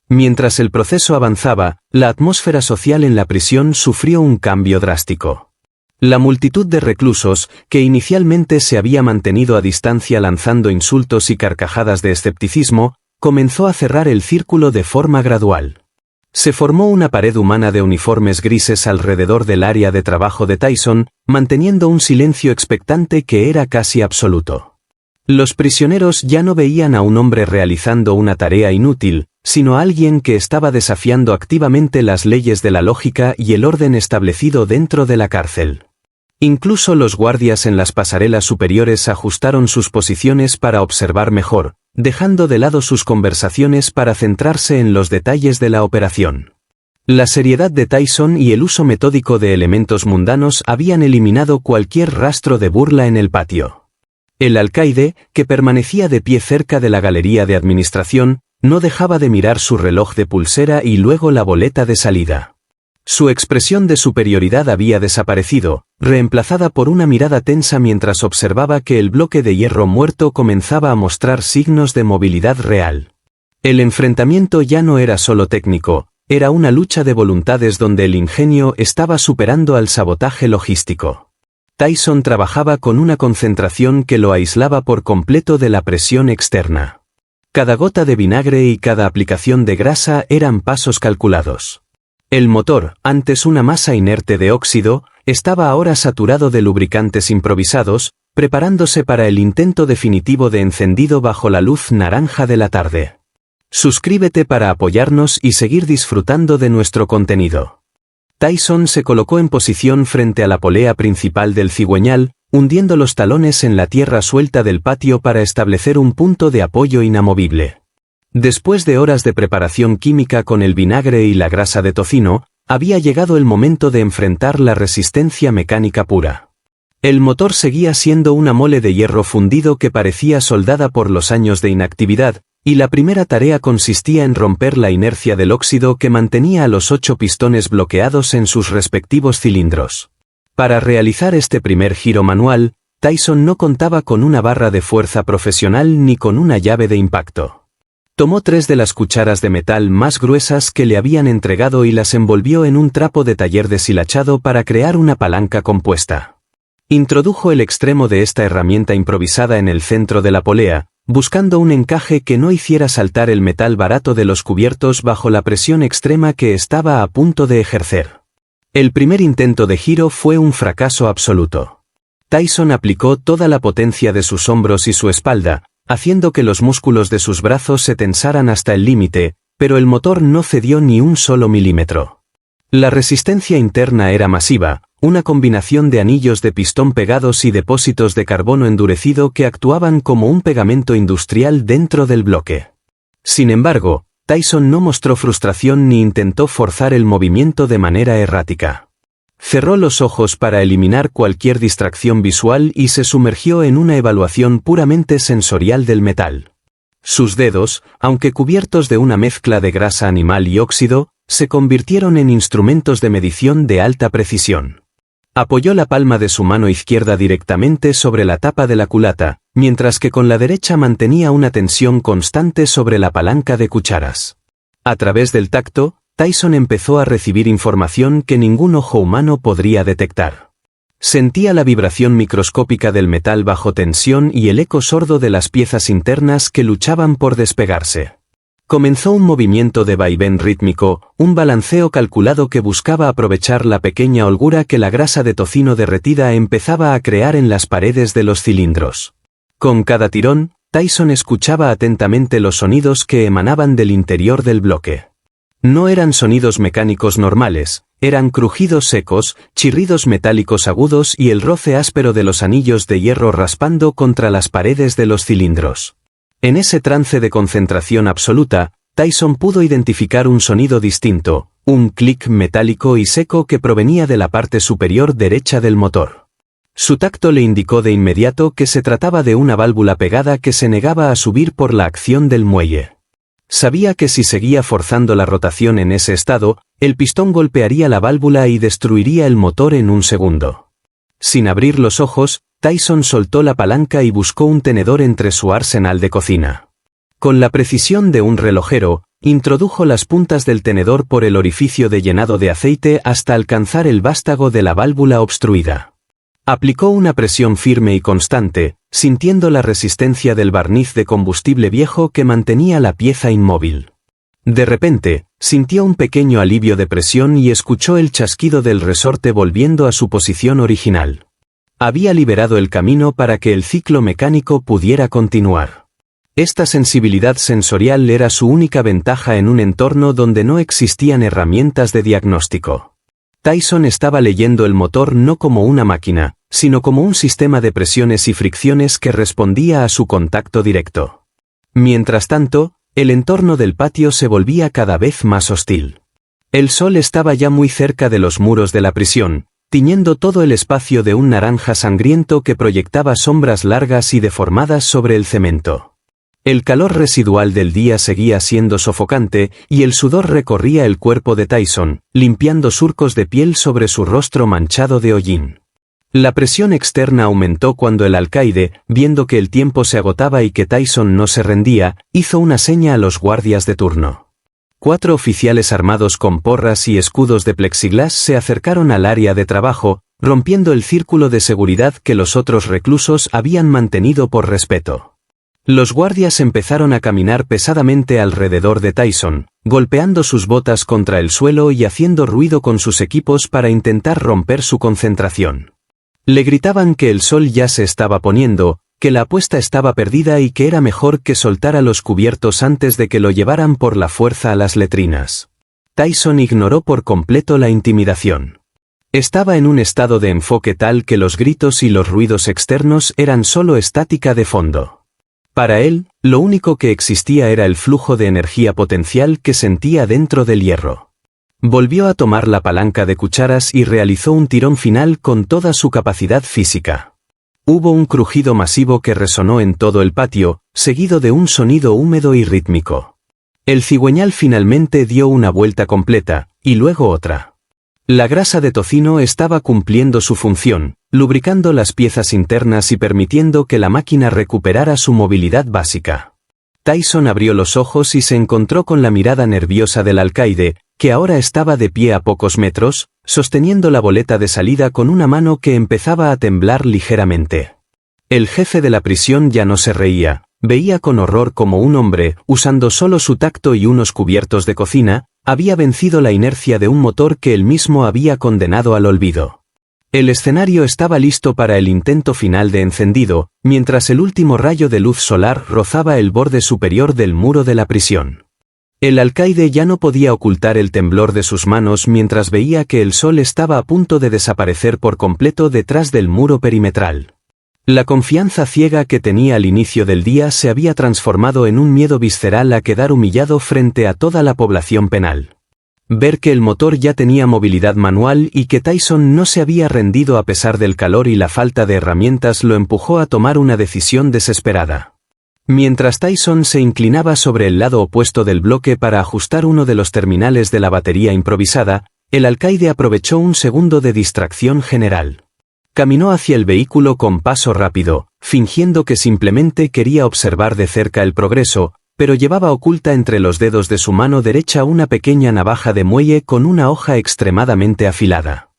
Mientras el proceso avanzaba, la atmósfera social en la prisión sufrió un cambio drástico. La multitud de reclusos, que inicialmente se había mantenido a distancia lanzando insultos y carcajadas de escepticismo, comenzó a cerrar el círculo de forma gradual. Se formó una pared humana de uniformes grises alrededor del área de trabajo de Tyson, manteniendo un silencio expectante que era casi absoluto. Los prisioneros ya no veían a un hombre realizando una tarea inútil, sino a alguien que estaba desafiando activamente las leyes de la lógica y el orden establecido dentro de la cárcel. Incluso los guardias en las pasarelas superiores ajustaron sus posiciones para observar mejor, dejando de lado sus conversaciones para centrarse en los detalles de la operación. La seriedad de Tyson y el uso metódico de elementos mundanos habían eliminado cualquier rastro de burla en el patio. El alcaide, que permanecía de pie cerca de la galería de administración, no dejaba de mirar su reloj de pulsera y luego la boleta de salida. Su expresión de superioridad había desaparecido, reemplazada por una mirada tensa mientras observaba que el bloque de hierro muerto comenzaba a mostrar signos de movilidad real. El enfrentamiento ya no era solo técnico, era una lucha de voluntades donde el ingenio estaba superando al sabotaje logístico. Tyson trabajaba con una concentración que lo aislaba por completo de la presión externa. Cada gota de vinagre y cada aplicación de grasa eran pasos calculados. El motor, antes una masa inerte de óxido, estaba ahora saturado de lubricantes improvisados, preparándose para el intento definitivo de encendido bajo la luz naranja de la tarde. Suscríbete para apoyarnos y seguir disfrutando de nuestro contenido. Tyson se colocó en posición frente a la polea principal del cigüeñal, hundiendo los talones en la tierra suelta del patio para establecer un punto de apoyo inamovible. Después de horas de preparación química con el vinagre y la grasa de tocino, había llegado el momento de enfrentar la resistencia mecánica pura. El motor seguía siendo una mole de hierro fundido que parecía soldada por los años de inactividad, y la primera tarea consistía en romper la inercia del óxido que mantenía a los 8 pistones bloqueados en sus respectivos cilindros. Para realizar este primer giro manual, Tyson no contaba con una barra de fuerza profesional ni con una llave de impacto. Tomó 3 de las cucharas de metal más gruesas que le habían entregado y las envolvió en un trapo de taller deshilachado para crear una palanca compuesta. Introdujo el extremo de esta herramienta improvisada en el centro de la polea, buscando un encaje que no hiciera saltar el metal barato de los cubiertos bajo la presión extrema que estaba a punto de ejercer. El primer intento de giro fue un fracaso absoluto. Tyson aplicó toda la potencia de sus hombros y su espalda, haciendo que los músculos de sus brazos se tensaran hasta el límite, pero el motor no cedió ni un solo milímetro. La resistencia interna era masiva, una combinación de anillos de pistón pegados y depósitos de carbono endurecido que actuaban como un pegamento industrial dentro del bloque. Sin embargo, Tyson no mostró frustración ni intentó forzar el movimiento de manera errática. Cerró los ojos para eliminar cualquier distracción visual y se sumergió en una evaluación puramente sensorial del metal. Sus dedos, aunque cubiertos de una mezcla de grasa animal y óxido, se convirtieron en instrumentos de medición de alta precisión. Apoyó la palma de su mano izquierda directamente sobre la tapa de la culata, mientras que con la derecha mantenía una tensión constante sobre la palanca de cucharas. A través del tacto, Tyson empezó a recibir información que ningún ojo humano podría detectar. Sentía la vibración microscópica del metal bajo tensión y el eco sordo de las piezas internas que luchaban por despegarse. Comenzó un movimiento de vaivén rítmico, un balanceo calculado que buscaba aprovechar la pequeña holgura que la grasa de tocino derretida empezaba a crear en las paredes de los cilindros. Con cada tirón, Tyson escuchaba atentamente los sonidos que emanaban del interior del bloque. No eran sonidos mecánicos normales, eran crujidos secos, chirridos metálicos agudos y el roce áspero de los anillos de hierro raspando contra las paredes de los cilindros. En ese trance de concentración absoluta, Tyson pudo identificar un sonido distinto, un clic metálico y seco que provenía de la parte superior derecha del motor. Su tacto le indicó de inmediato que se trataba de una válvula pegada que se negaba a subir por la acción del muelle. Sabía que si seguía forzando la rotación en ese estado, El pistón golpearía la válvula y destruiría el motor en un segundo. Sin abrir los ojos, Tyson soltó la palanca y buscó un tenedor entre su arsenal de cocina. Con la precisión de un relojero, introdujo las puntas del tenedor por el orificio de llenado de aceite hasta alcanzar el vástago de la válvula obstruida. Aplicó una presión firme y constante, sintiendo la resistencia del barniz de combustible viejo que mantenía la pieza inmóvil. De repente, sintió un pequeño alivio de presión y escuchó el chasquido del resorte volviendo a su posición original. Había liberado el camino para que el ciclo mecánico pudiera continuar. Esta sensibilidad sensorial era su única ventaja en un entorno donde no existían herramientas de diagnóstico. Tyson estaba leyendo el motor no como una máquina, sino como un sistema de presiones y fricciones que respondía a su contacto directo. Mientras tanto, el entorno del patio se volvía cada vez más hostil. El sol estaba ya muy cerca de los muros de la prisión, tiñendo todo el espacio de un naranja sangriento que proyectaba sombras largas y deformadas sobre el cemento. El calor residual del día seguía siendo sofocante y el sudor recorría el cuerpo de Tyson, limpiando surcos de piel sobre su rostro manchado de hollín. La presión externa aumentó cuando el alcaide, viendo que el tiempo se agotaba y que Tyson no se rendía, hizo una seña a los guardias de turno. 4 oficiales armados con porras y escudos de plexiglas se acercaron al área de trabajo, rompiendo el círculo de seguridad que los otros reclusos habían mantenido por respeto. Los guardias empezaron a caminar pesadamente alrededor de Tyson, golpeando sus botas contra el suelo y haciendo ruido con sus equipos para intentar romper su concentración. Le gritaban que el sol ya se estaba poniendo, que la apuesta estaba perdida y que era mejor que soltara los cubiertos antes de que lo llevaran por la fuerza a las letrinas. Tyson ignoró por completo la intimidación. Estaba en un estado de enfoque tal que los gritos y los ruidos externos eran solo estática de fondo. Para él, lo único que existía era el flujo de energía potencial que sentía dentro del hierro. Volvió a tomar la palanca de cucharas y realizó un tirón final con toda su capacidad física. Hubo un crujido masivo que resonó en todo el patio, seguido de un sonido húmedo y rítmico. El cigüeñal finalmente dio una vuelta completa, y luego otra. La grasa de tocino estaba cumpliendo su función, lubricando las piezas internas y permitiendo que la máquina recuperara su movilidad básica. Tyson abrió los ojos y se encontró con la mirada nerviosa del alcaide, que ahora estaba de pie a pocos metros, sosteniendo la boleta de salida con una mano que empezaba a temblar ligeramente. El jefe de la prisión ya no se reía, veía con horror como un hombre, usando solo su tacto y unos cubiertos de cocina, había vencido la inercia de un motor que él mismo había condenado al olvido. El escenario estaba listo para el intento final de encendido, mientras el último rayo de luz solar rozaba el borde superior del muro de la prisión. El alcaide ya no podía ocultar el temblor de sus manos mientras veía que el sol estaba a punto de desaparecer por completo detrás del muro perimetral. La confianza ciega que tenía al inicio del día se había transformado en un miedo visceral a quedar humillado frente a toda la población penal. Ver que el motor ya tenía movilidad manual y que Tyson no se había rendido a pesar del calor y la falta de herramientas lo empujó a tomar una decisión desesperada. Mientras Tyson se inclinaba sobre el lado opuesto del bloque para ajustar uno de los terminales de la batería improvisada, el alcaide aprovechó un segundo de distracción general. Caminó hacia el vehículo con paso rápido, fingiendo que simplemente quería observar de cerca el progreso, pero llevaba oculta entre los dedos de su mano derecha una pequeña navaja de muelle con una hoja extremadamente afilada.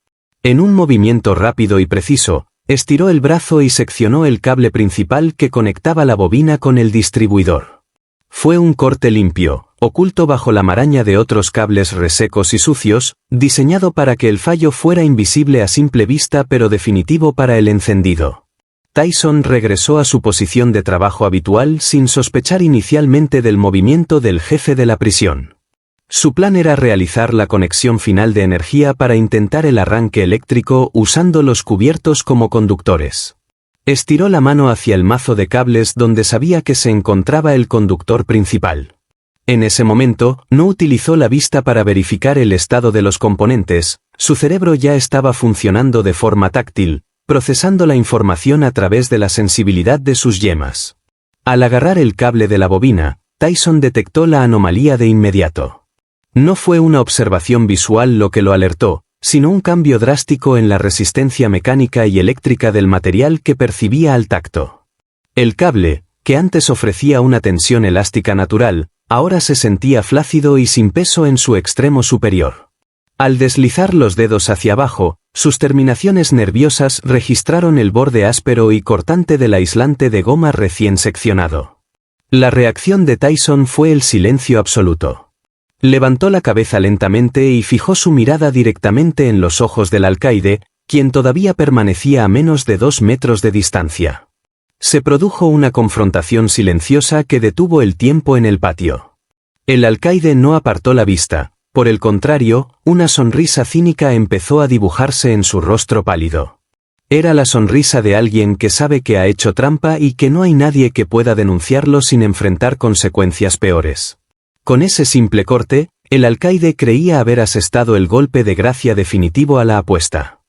En un movimiento rápido y preciso, estiró el brazo y seccionó el cable principal que conectaba la bobina con el distribuidor. Fue un corte limpio, oculto bajo la maraña de otros cables resecos y sucios, diseñado para que el fallo fuera invisible a simple vista pero definitivo para el encendido. Tyson regresó a su posición de trabajo habitual sin sospechar inicialmente del movimiento del jefe de la prisión. Su plan era realizar la conexión final de energía para intentar el arranque eléctrico usando los cubiertos como conductores. Estiró la mano hacia el mazo de cables donde sabía que se encontraba el conductor principal. En ese momento, no utilizó la vista para verificar el estado de los componentes, su cerebro ya estaba funcionando de forma táctil, procesando la información a través de la sensibilidad de sus yemas. Al agarrar el cable de la bobina, Tyson detectó la anomalía de inmediato. No fue una observación visual lo que lo alertó, sino un cambio drástico en la resistencia mecánica y eléctrica del material que percibía al tacto. El cable, que antes ofrecía una tensión elástica natural, ahora se sentía flácido y sin peso en su extremo superior. Al deslizar los dedos hacia abajo, sus terminaciones nerviosas registraron el borde áspero y cortante del aislante de goma recién seccionado. La reacción de Tyson fue el silencio absoluto. Levantó la cabeza lentamente y fijó su mirada directamente en los ojos del alcaide, quien todavía permanecía a menos de 2 metros de distancia. Se produjo una confrontación silenciosa que detuvo el tiempo en el patio. El alcaide no apartó la vista, por el contrario, una sonrisa cínica empezó a dibujarse en su rostro pálido. Era la sonrisa de alguien que sabe que ha hecho trampa y que no hay nadie que pueda denunciarlo sin enfrentar consecuencias peores. Con ese simple corte, el alcaide creía haber asestado el golpe de gracia definitivo a la apuesta.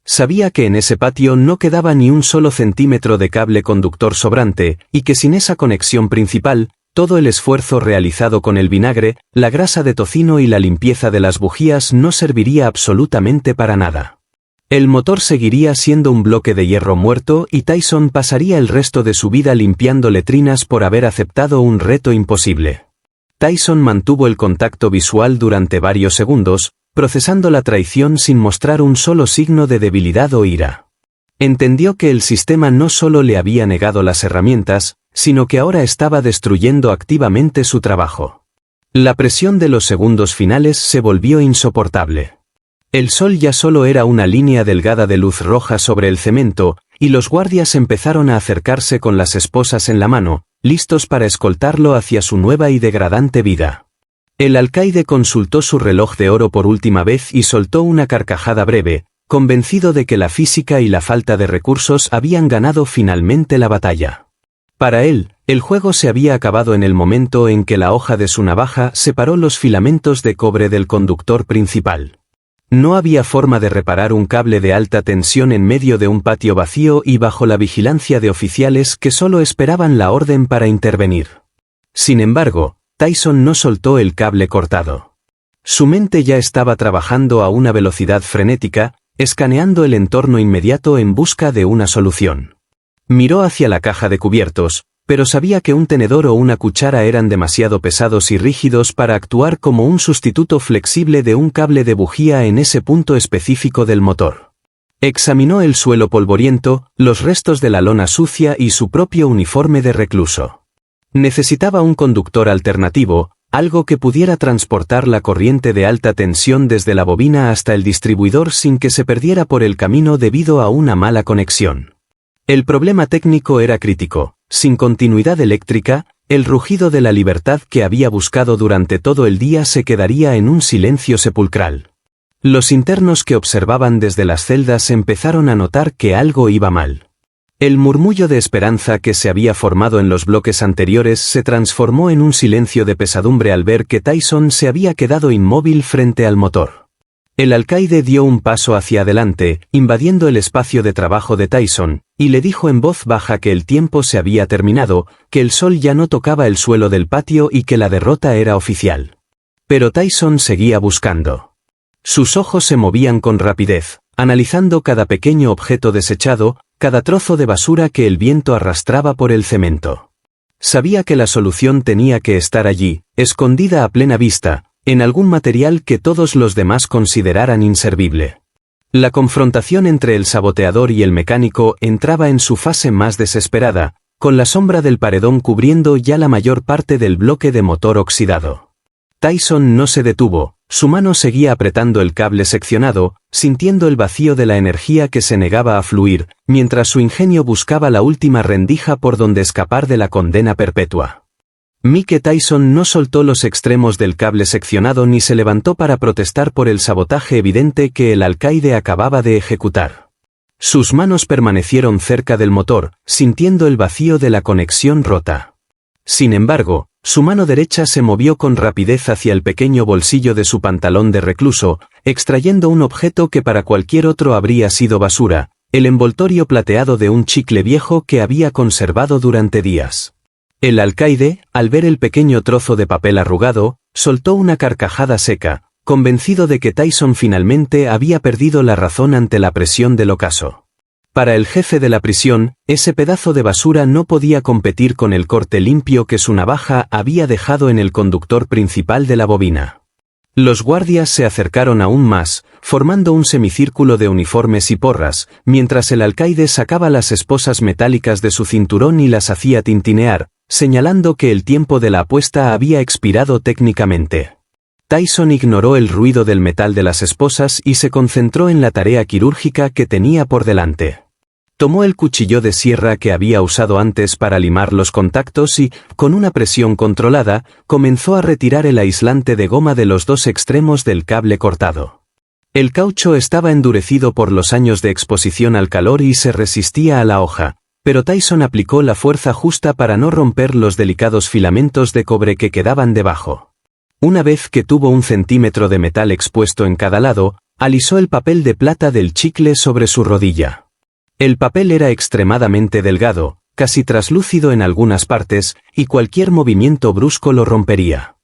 Sabía que en ese patio no quedaba ni un solo centímetro de cable conductor sobrante, y que sin esa conexión principal, todo el esfuerzo realizado con el vinagre, la grasa de tocino y la limpieza de las bujías no serviría absolutamente para nada. El motor seguiría siendo un bloque de hierro muerto y Tyson pasaría el resto de su vida limpiando letrinas por haber aceptado un reto imposible. Tyson mantuvo el contacto visual durante varios segundos, procesando la traición sin mostrar un solo signo de debilidad o ira. Entendió que el sistema no solo le había negado las herramientas, sino que ahora estaba destruyendo activamente su trabajo. La presión de los segundos finales se volvió insoportable. El sol ya solo era una línea delgada de luz roja sobre el cemento, y los guardias empezaron a acercarse con las esposas en la mano, listos para escoltarlo hacia su nueva y degradante vida. El alcaide consultó su reloj de oro por última vez y soltó una carcajada breve, convencido de que la física y la falta de recursos habían ganado finalmente la batalla. Para él, el juego se había acabado en el momento en que la hoja de su navaja separó los filamentos de cobre del conductor principal. No había forma de reparar un cable de alta tensión en medio de un patio vacío y bajo la vigilancia de oficiales que solo esperaban la orden para intervenir. Sin embargo, Tyson no soltó el cable cortado. Su mente ya estaba trabajando a una velocidad frenética, escaneando el entorno inmediato en busca de una solución. Miró hacia la caja de cubiertos, pero sabía que un tenedor o una cuchara eran demasiado pesados y rígidos para actuar como un sustituto flexible de un cable de bujía en ese punto específico del motor. Examinó el suelo polvoriento, los restos de la lona sucia y su propio uniforme de recluso. Necesitaba un conductor alternativo, algo que pudiera transportar la corriente de alta tensión desde la bobina hasta el distribuidor sin que se perdiera por el camino debido a una mala conexión. El problema técnico era crítico. Sin continuidad eléctrica, el rugido de la libertad que había buscado durante todo el día se quedaría en un silencio sepulcral. Los internos que observaban desde las celdas empezaron a notar que algo iba mal. El murmullo de esperanza que se había formado en los bloques anteriores se transformó en un silencio de pesadumbre al ver que Tyson se había quedado inmóvil frente al motor. El alcaide dio un paso hacia adelante, invadiendo el espacio de trabajo de Tyson, y le dijo en voz baja que el tiempo se había terminado, que el sol ya no tocaba el suelo del patio y que la derrota era oficial. Pero Tyson seguía buscando. Sus ojos se movían con rapidez, analizando cada pequeño objeto desechado, cada trozo de basura que el viento arrastraba por el cemento. Sabía que la solución tenía que estar allí, escondida a plena vista, en algún material que todos los demás consideraran inservible. La confrontación entre el saboteador y el mecánico entraba en su fase más desesperada, con la sombra del paredón cubriendo ya la mayor parte del bloque de motor oxidado. Tyson no se detuvo, su mano seguía apretando el cable seccionado, sintiendo el vacío de la energía que se negaba a fluir, mientras su ingenio buscaba la última rendija por donde escapar de la condena perpetua. Mike Tyson no soltó los extremos del cable seccionado ni se levantó para protestar por el sabotaje evidente que el alcaide acababa de ejecutar. Sus manos permanecieron cerca del motor, sintiendo el vacío de la conexión rota. Sin embargo, su mano derecha se movió con rapidez hacia el pequeño bolsillo de su pantalón de recluso, extrayendo un objeto que para cualquier otro habría sido basura, el envoltorio plateado de un chicle viejo que había conservado durante días. El alcaide, al ver el pequeño trozo de papel arrugado, soltó una carcajada seca, convencido de que Tyson finalmente había perdido la razón ante la presión del ocaso. Para el jefe de la prisión, ese pedazo de basura no podía competir con el corte limpio que su navaja había dejado en el conductor principal de la bobina. Los guardias se acercaron aún más, formando un semicírculo de uniformes y porras, mientras el alcaide sacaba las esposas metálicas de su cinturón y las hacía tintinear, señalando que el tiempo de la apuesta había expirado técnicamente. Tyson ignoró el ruido del metal de las esposas y se concentró en la tarea quirúrgica que tenía por delante. Tomó el cuchillo de sierra que había usado antes para limar los contactos y, con una presión controlada, comenzó a retirar el aislante de goma de los dos extremos del cable cortado. El caucho estaba endurecido por los años de exposición al calor y se resistía a la hoja, pero Tyson aplicó la fuerza justa para no romper los delicados filamentos de cobre que quedaban debajo. Una vez que tuvo 1 centímetro de metal expuesto en cada lado, alisó el papel de plata del chicle sobre su rodilla. El papel era extremadamente delgado, casi traslúcido en algunas partes, y cualquier movimiento brusco lo rompería.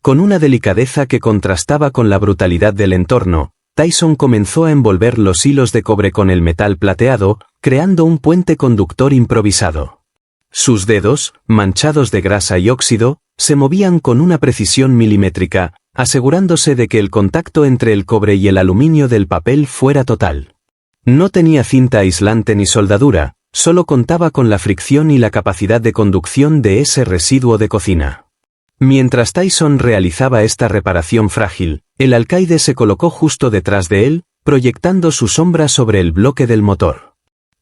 Con una delicadeza que contrastaba con la brutalidad del entorno, Tyson comenzó a envolver los hilos de cobre con el metal plateado, creando un puente conductor improvisado. Sus dedos, manchados de grasa y óxido, se movían con una precisión milimétrica, asegurándose de que el contacto entre el cobre y el aluminio del papel fuera total. No tenía cinta aislante ni soldadura, solo contaba con la fricción y la capacidad de conducción de ese residuo de cocina. Mientras Tyson realizaba esta reparación frágil, el alcaide se colocó justo detrás de él, proyectando su sombra sobre el bloque del motor.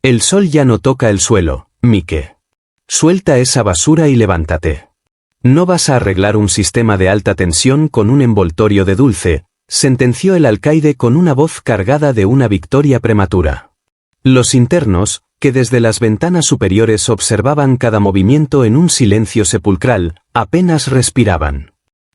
El sol ya no toca el suelo, Mike. Suelta esa basura y levántate. No vas a arreglar un sistema de alta tensión con un envoltorio de dulce, sentenció el alcaide con una voz cargada de una victoria prematura. Los internos, que desde las ventanas superiores observaban cada movimiento en un silencio sepulcral, apenas respiraban.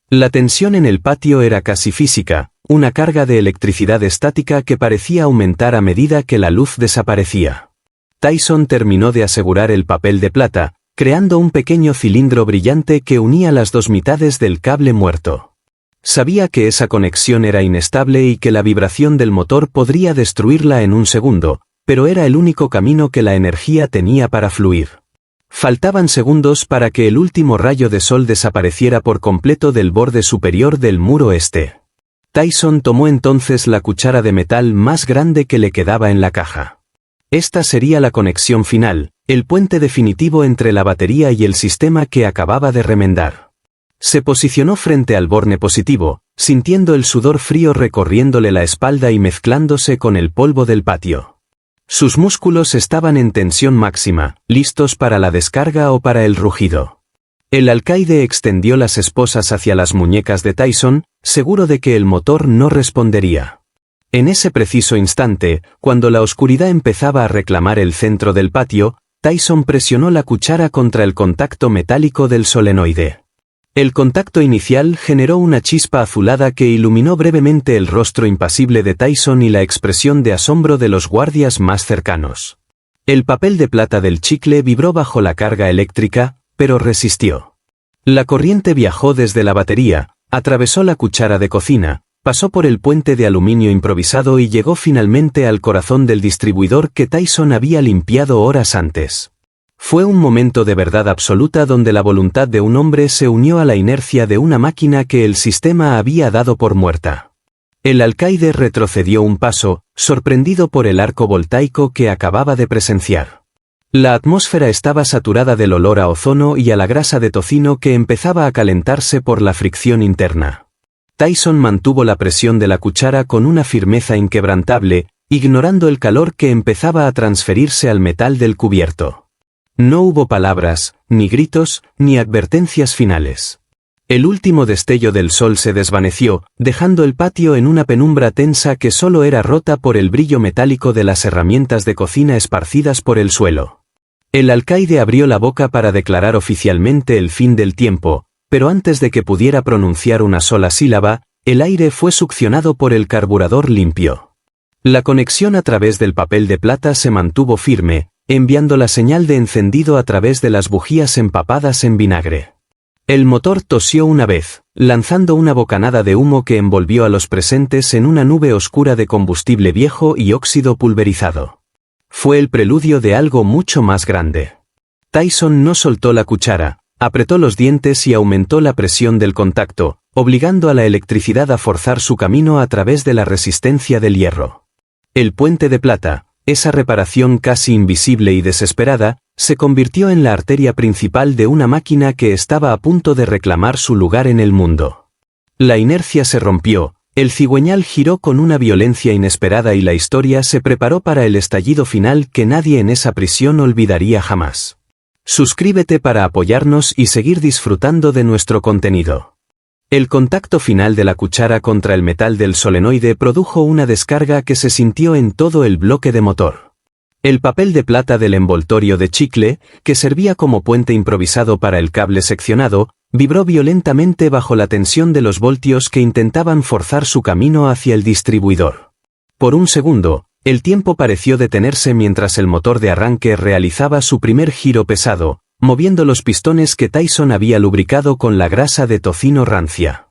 La tensión en el patio era casi física, una carga de electricidad estática que parecía aumentar a medida que la luz desaparecía. Tyson terminó de asegurar el papel de plata, creando un pequeño cilindro brillante que unía las dos mitades del cable muerto. Sabía que esa conexión era inestable y que la vibración del motor podría destruirla en un segundo, pero era el único camino que la energía tenía para fluir. Faltaban segundos para que el último rayo de sol desapareciera por completo del borde superior del muro este. Tyson tomó entonces la cuchara de metal más grande que le quedaba en la caja. Esta sería la conexión final, el puente definitivo entre la batería y el sistema que acababa de remendar. Se posicionó frente al borne positivo, sintiendo el sudor frío recorriéndole la espalda y mezclándose con el polvo del patio. Sus músculos estaban en tensión máxima, listos para la descarga o para el rugido. El alcaide extendió las esposas hacia las muñecas de Tyson, seguro de que el motor no respondería. En ese preciso instante, cuando la oscuridad empezaba a reclamar el centro del patio, Tyson presionó la cuchara contra el contacto metálico del solenoide. El contacto inicial generó una chispa azulada que iluminó brevemente el rostro impasible de Tyson y la expresión de asombro de los guardias más cercanos. El papel de plata del chicle vibró bajo la carga eléctrica, pero resistió. La corriente viajó desde la batería, atravesó la cuchara de cocina, pasó por el puente de aluminio improvisado y llegó finalmente al corazón del distribuidor que Tyson había limpiado horas antes. Fue un momento de verdad absoluta donde la voluntad de un hombre se unió a la inercia de una máquina que el sistema había dado por muerta. El alcaide retrocedió un paso, sorprendido por el arco voltaico que acababa de presenciar. La atmósfera estaba saturada del olor a ozono y a la grasa de tocino que empezaba a calentarse por la fricción interna. Tyson mantuvo la presión de la cuchara con una firmeza inquebrantable, ignorando el calor que empezaba a transferirse al metal del cubierto. No hubo palabras, ni gritos, ni advertencias finales. El último destello del sol se desvaneció, dejando el patio en una penumbra tensa que solo era rota por el brillo metálico de las herramientas de cocina esparcidas por el suelo. El alcaide abrió la boca para declarar oficialmente el fin del tiempo, pero antes de que pudiera pronunciar una sola sílaba, el aire fue succionado por el carburador limpio. La conexión a través del papel de plata se mantuvo firme, enviando la señal de encendido a través de las bujías empapadas en vinagre. El motor tosió una vez, lanzando una bocanada de humo que envolvió a los presentes en una nube oscura de combustible viejo y óxido pulverizado. Fue el preludio de algo mucho más grande. Tyson no soltó la cuchara, apretó los dientes y aumentó la presión del contacto, obligando a la electricidad a forzar su camino a través de la resistencia del hierro. El puente de plata, esa reparación casi invisible y desesperada, se convirtió en la arteria principal de una máquina que estaba a punto de reclamar su lugar en el mundo. La inercia se rompió, el cigüeñal giró con una violencia inesperada y la historia se preparó para el estallido final que nadie en esa prisión olvidaría jamás. Suscríbete para apoyarnos y seguir disfrutando de nuestro contenido. El contacto final de la cuchara contra el metal del solenoide produjo una descarga que se sintió en todo el bloque de motor. El papel de plata del envoltorio de chicle, que servía como puente improvisado para el cable seccionado, vibró violentamente bajo la tensión de los voltios que intentaban forzar su camino hacia el distribuidor. Por un segundo, el tiempo pareció detenerse mientras el motor de arranque realizaba su primer giro pesado, moviendo los pistones que Tyson había lubricado con la grasa de tocino rancia.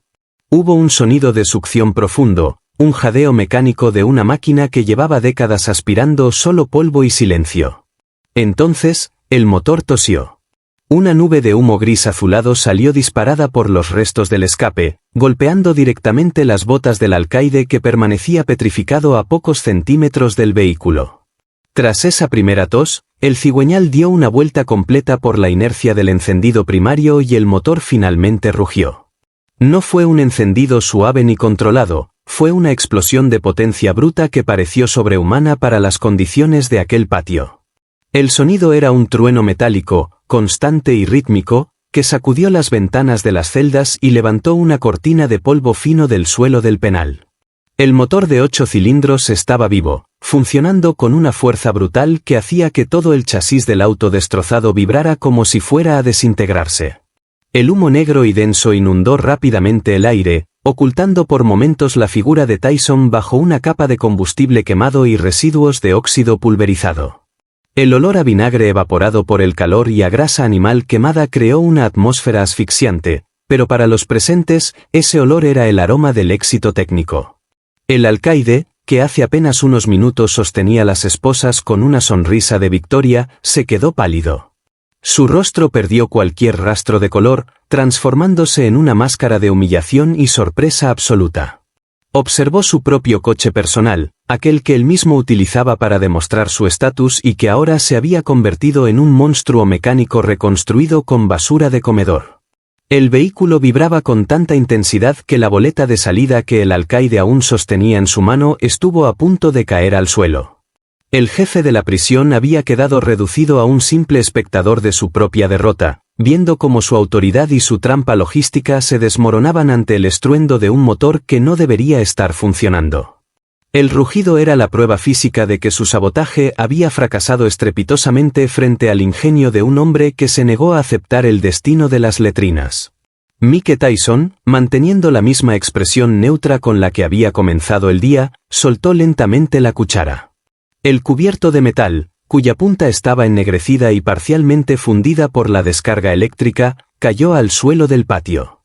Hubo un sonido de succión profundo, un jadeo mecánico de una máquina que llevaba décadas aspirando solo polvo y silencio. Entonces, el motor tosió. Una nube de humo gris azulado salió disparada por los restos del escape, golpeando directamente las botas del alcaide que permanecía petrificado a pocos centímetros del vehículo. Tras esa primera tos, el cigüeñal dio una vuelta completa por la inercia del encendido primario y el motor finalmente rugió. No fue un encendido suave ni controlado, fue una explosión de potencia bruta que pareció sobrehumana para las condiciones de aquel patio. El sonido era un trueno metálico, constante y rítmico, que sacudió las ventanas de las celdas y levantó una cortina de polvo fino del suelo del penal. El motor de 8 cilindros estaba vivo, funcionando con una fuerza brutal que hacía que todo el chasis del auto destrozado vibrara como si fuera a desintegrarse. El humo negro y denso inundó rápidamente el aire, ocultando por momentos la figura de Tyson bajo una capa de combustible quemado y residuos de óxido pulverizado. El olor a vinagre evaporado por el calor y a grasa animal quemada creó una atmósfera asfixiante, pero para los presentes, ese olor era el aroma del éxito técnico. El alcaide, que hace apenas unos minutos sostenía las esposas con una sonrisa de victoria, se quedó pálido. Su rostro perdió cualquier rastro de color, transformándose en una máscara de humillación y sorpresa absoluta. Observó su propio coche personal, aquel que él mismo utilizaba para demostrar su estatus y que ahora se había convertido en un monstruo mecánico reconstruido con basura de comedor. El vehículo vibraba con tanta intensidad que la boleta de salida que el alcaide aún sostenía en su mano estuvo a punto de caer al suelo. El jefe de la prisión había quedado reducido a un simple espectador de su propia derrota, viendo cómo su autoridad y su trampa logística se desmoronaban ante el estruendo de un motor que no debería estar funcionando. El rugido era la prueba física de que su sabotaje había fracasado estrepitosamente frente al ingenio de un hombre que se negó a aceptar el destino de las letrinas. Mike Tyson, manteniendo la misma expresión neutra con la que había comenzado el día, soltó lentamente la cuchara. El cubierto de metal, cuya punta estaba ennegrecida y parcialmente fundida por la descarga eléctrica, cayó al suelo del patio.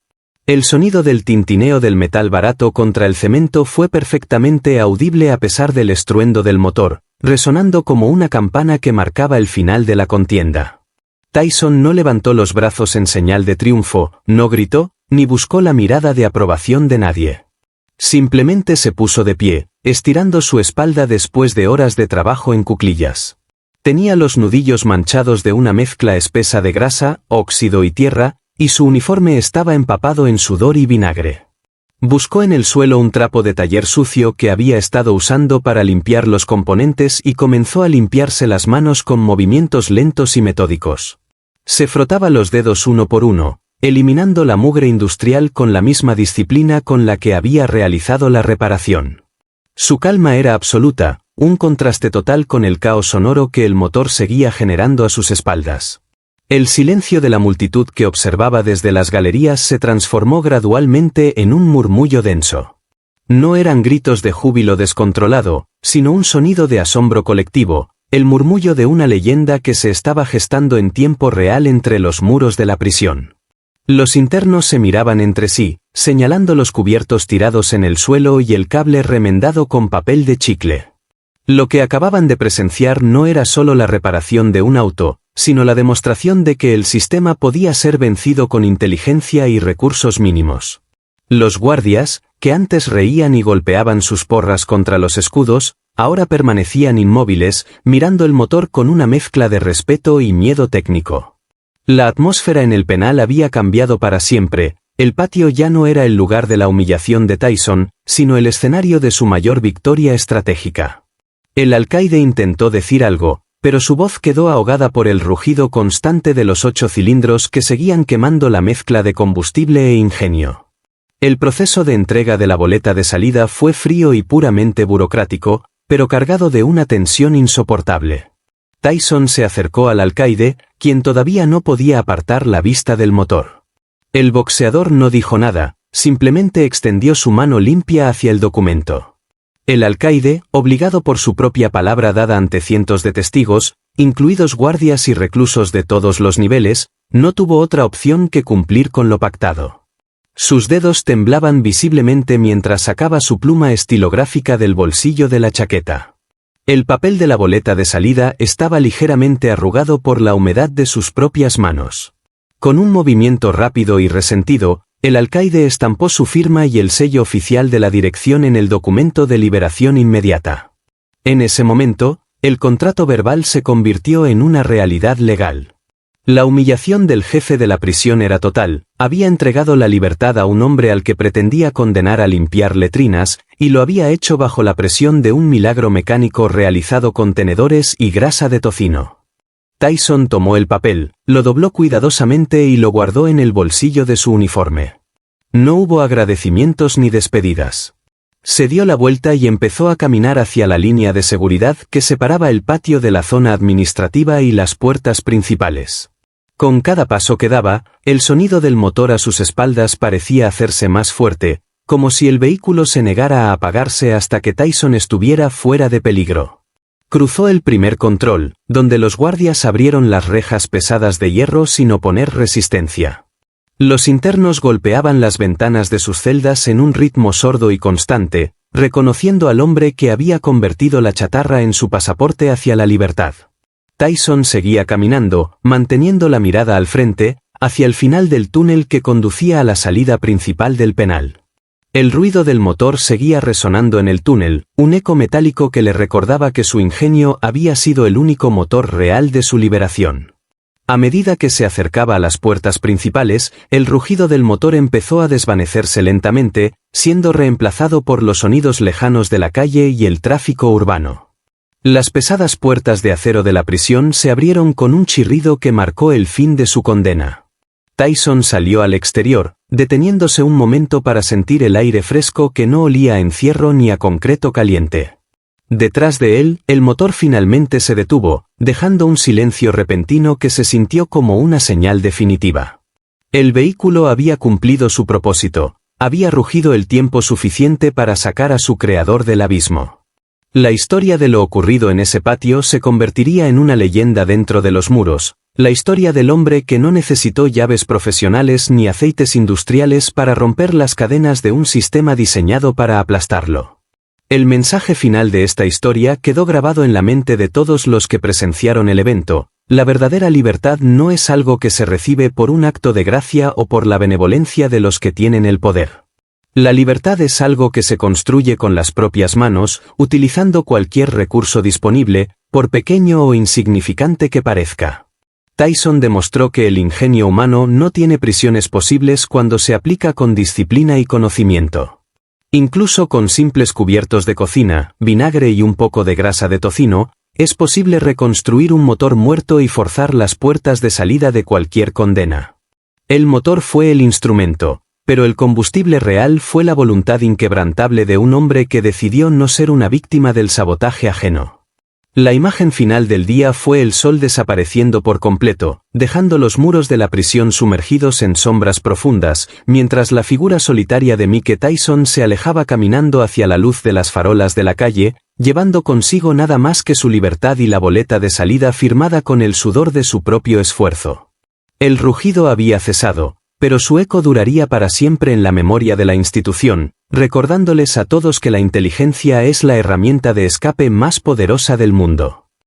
El sonido del tintineo del metal barato contra el cemento fue perfectamente audible a pesar del estruendo del motor, resonando como una campana que marcaba el final de la contienda. Tyson no levantó los brazos en señal de triunfo, no gritó, ni buscó la mirada de aprobación de nadie. Simplemente se puso de pie, estirando su espalda después de horas de trabajo en cuclillas. Tenía los nudillos manchados de una mezcla espesa de grasa, óxido y tierra, y su uniforme estaba empapado en sudor y vinagre. Buscó en el suelo un trapo de taller sucio que había estado usando para limpiar los componentes y comenzó a limpiarse las manos con movimientos lentos y metódicos. Se frotaba los dedos uno por uno, eliminando la mugre industrial con la misma disciplina con la que había realizado la reparación. Su calma era absoluta, un contraste total con el caos sonoro que el motor seguía generando a sus espaldas. El silencio de la multitud que observaba desde las galerías se transformó gradualmente en un murmullo denso. No eran gritos de júbilo descontrolado, sino un sonido de asombro colectivo, el murmullo de una leyenda que se estaba gestando en tiempo real entre los muros de la prisión. Los internos se miraban entre sí, señalando los cubiertos tirados en el suelo y el cable remendado con papel de chicle. Lo que acababan de presenciar no era solo la reparación de un auto, sino la demostración de que el sistema podía ser vencido con inteligencia y recursos mínimos. Los guardias, que antes reían y golpeaban sus porras contra los escudos, ahora permanecían inmóviles, mirando el motor con una mezcla de respeto y miedo técnico. La atmósfera en el penal había cambiado para siempre. El patio ya no era el lugar de la humillación de Tyson, sino el escenario de su mayor victoria estratégica. El alcaide intentó decir algo, pero su voz quedó ahogada por el rugido constante de los 8 cilindros que seguían quemando la mezcla de combustible e ingenio. El proceso de entrega de la boleta de salida fue frío y puramente burocrático, pero cargado de una tensión insoportable. Tyson se acercó al alcaide, quien todavía no podía apartar la vista del motor. El boxeador no dijo nada, simplemente extendió su mano limpia hacia el documento. El alcaide, obligado por su propia palabra dada ante cientos de testigos, incluidos guardias y reclusos de todos los niveles, no tuvo otra opción que cumplir con lo pactado. Sus dedos temblaban visiblemente mientras sacaba su pluma estilográfica del bolsillo de la chaqueta. El papel de la boleta de salida estaba ligeramente arrugado por la humedad de sus propias manos. Con un movimiento rápido y resentido, el alcaide estampó su firma y el sello oficial de la dirección en el documento de liberación inmediata. En ese momento, el contrato verbal se convirtió en una realidad legal. La humillación del jefe de la prisión era total, había entregado la libertad a un hombre al que pretendía condenar a limpiar letrinas, y lo había hecho bajo la presión de un milagro mecánico realizado con tenedores y grasa de tocino. Tyson tomó el papel, lo dobló cuidadosamente y lo guardó en el bolsillo de su uniforme. No hubo agradecimientos ni despedidas. Se dio la vuelta y empezó a caminar hacia la línea de seguridad que separaba el patio de la zona administrativa y las puertas principales. Con cada paso que daba, el sonido del motor a sus espaldas parecía hacerse más fuerte, como si el vehículo se negara a apagarse hasta que Tyson estuviera fuera de peligro. Cruzó el primer control, donde los guardias abrieron las rejas pesadas de hierro sin oponer resistencia. Los internos golpeaban las ventanas de sus celdas en un ritmo sordo y constante, reconociendo al hombre que había convertido la chatarra en su pasaporte hacia la libertad. Tyson seguía caminando, manteniendo la mirada al frente, hacia el final del túnel que conducía a la salida principal del penal. El ruido del motor seguía resonando en el túnel, un eco metálico que le recordaba que su ingenio había sido el único motor real de su liberación. A medida que se acercaba a las puertas principales, el rugido del motor empezó a desvanecerse lentamente, siendo reemplazado por los sonidos lejanos de la calle y el tráfico urbano. Las pesadas puertas de acero de la prisión se abrieron con un chirrido que marcó el fin de su condena. Tyson salió al exterior, deteniéndose un momento para sentir el aire fresco que no olía a encierro ni a concreto caliente. Detrás de él, el motor finalmente se detuvo, dejando un silencio repentino que se sintió como una señal definitiva. El vehículo había cumplido su propósito, había rugido el tiempo suficiente para sacar a su creador del abismo. La historia de lo ocurrido en ese patio se convertiría en una leyenda dentro de los muros, la historia del hombre que no necesitó llaves profesionales ni aceites industriales para romper las cadenas de un sistema diseñado para aplastarlo. El mensaje final de esta historia quedó grabado en la mente de todos los que presenciaron el evento: la verdadera libertad no es algo que se recibe por un acto de gracia o por la benevolencia de los que tienen el poder. La libertad es algo que se construye con las propias manos, utilizando cualquier recurso disponible, por pequeño o insignificante que parezca. Tyson demostró que el ingenio humano no tiene prisiones posibles cuando se aplica con disciplina y conocimiento. Incluso con simples cubiertos de cocina, vinagre y un poco de grasa de tocino, es posible reconstruir un motor muerto y forzar las puertas de salida de cualquier condena. El motor fue el instrumento, pero el combustible real fue la voluntad inquebrantable de un hombre que decidió no ser una víctima del sabotaje ajeno. La imagen final del día fue el sol desapareciendo por completo, dejando los muros de la prisión sumergidos en sombras profundas, mientras la figura solitaria de Mike Tyson se alejaba caminando hacia la luz de las farolas de la calle, llevando consigo nada más que su libertad y la boleta de salida firmada con el sudor de su propio esfuerzo. El rugido había cesado, Pero su eco duraría para siempre en la memoria de la institución, recordándoles a todos que la inteligencia es la herramienta de escape más poderosa del mundo.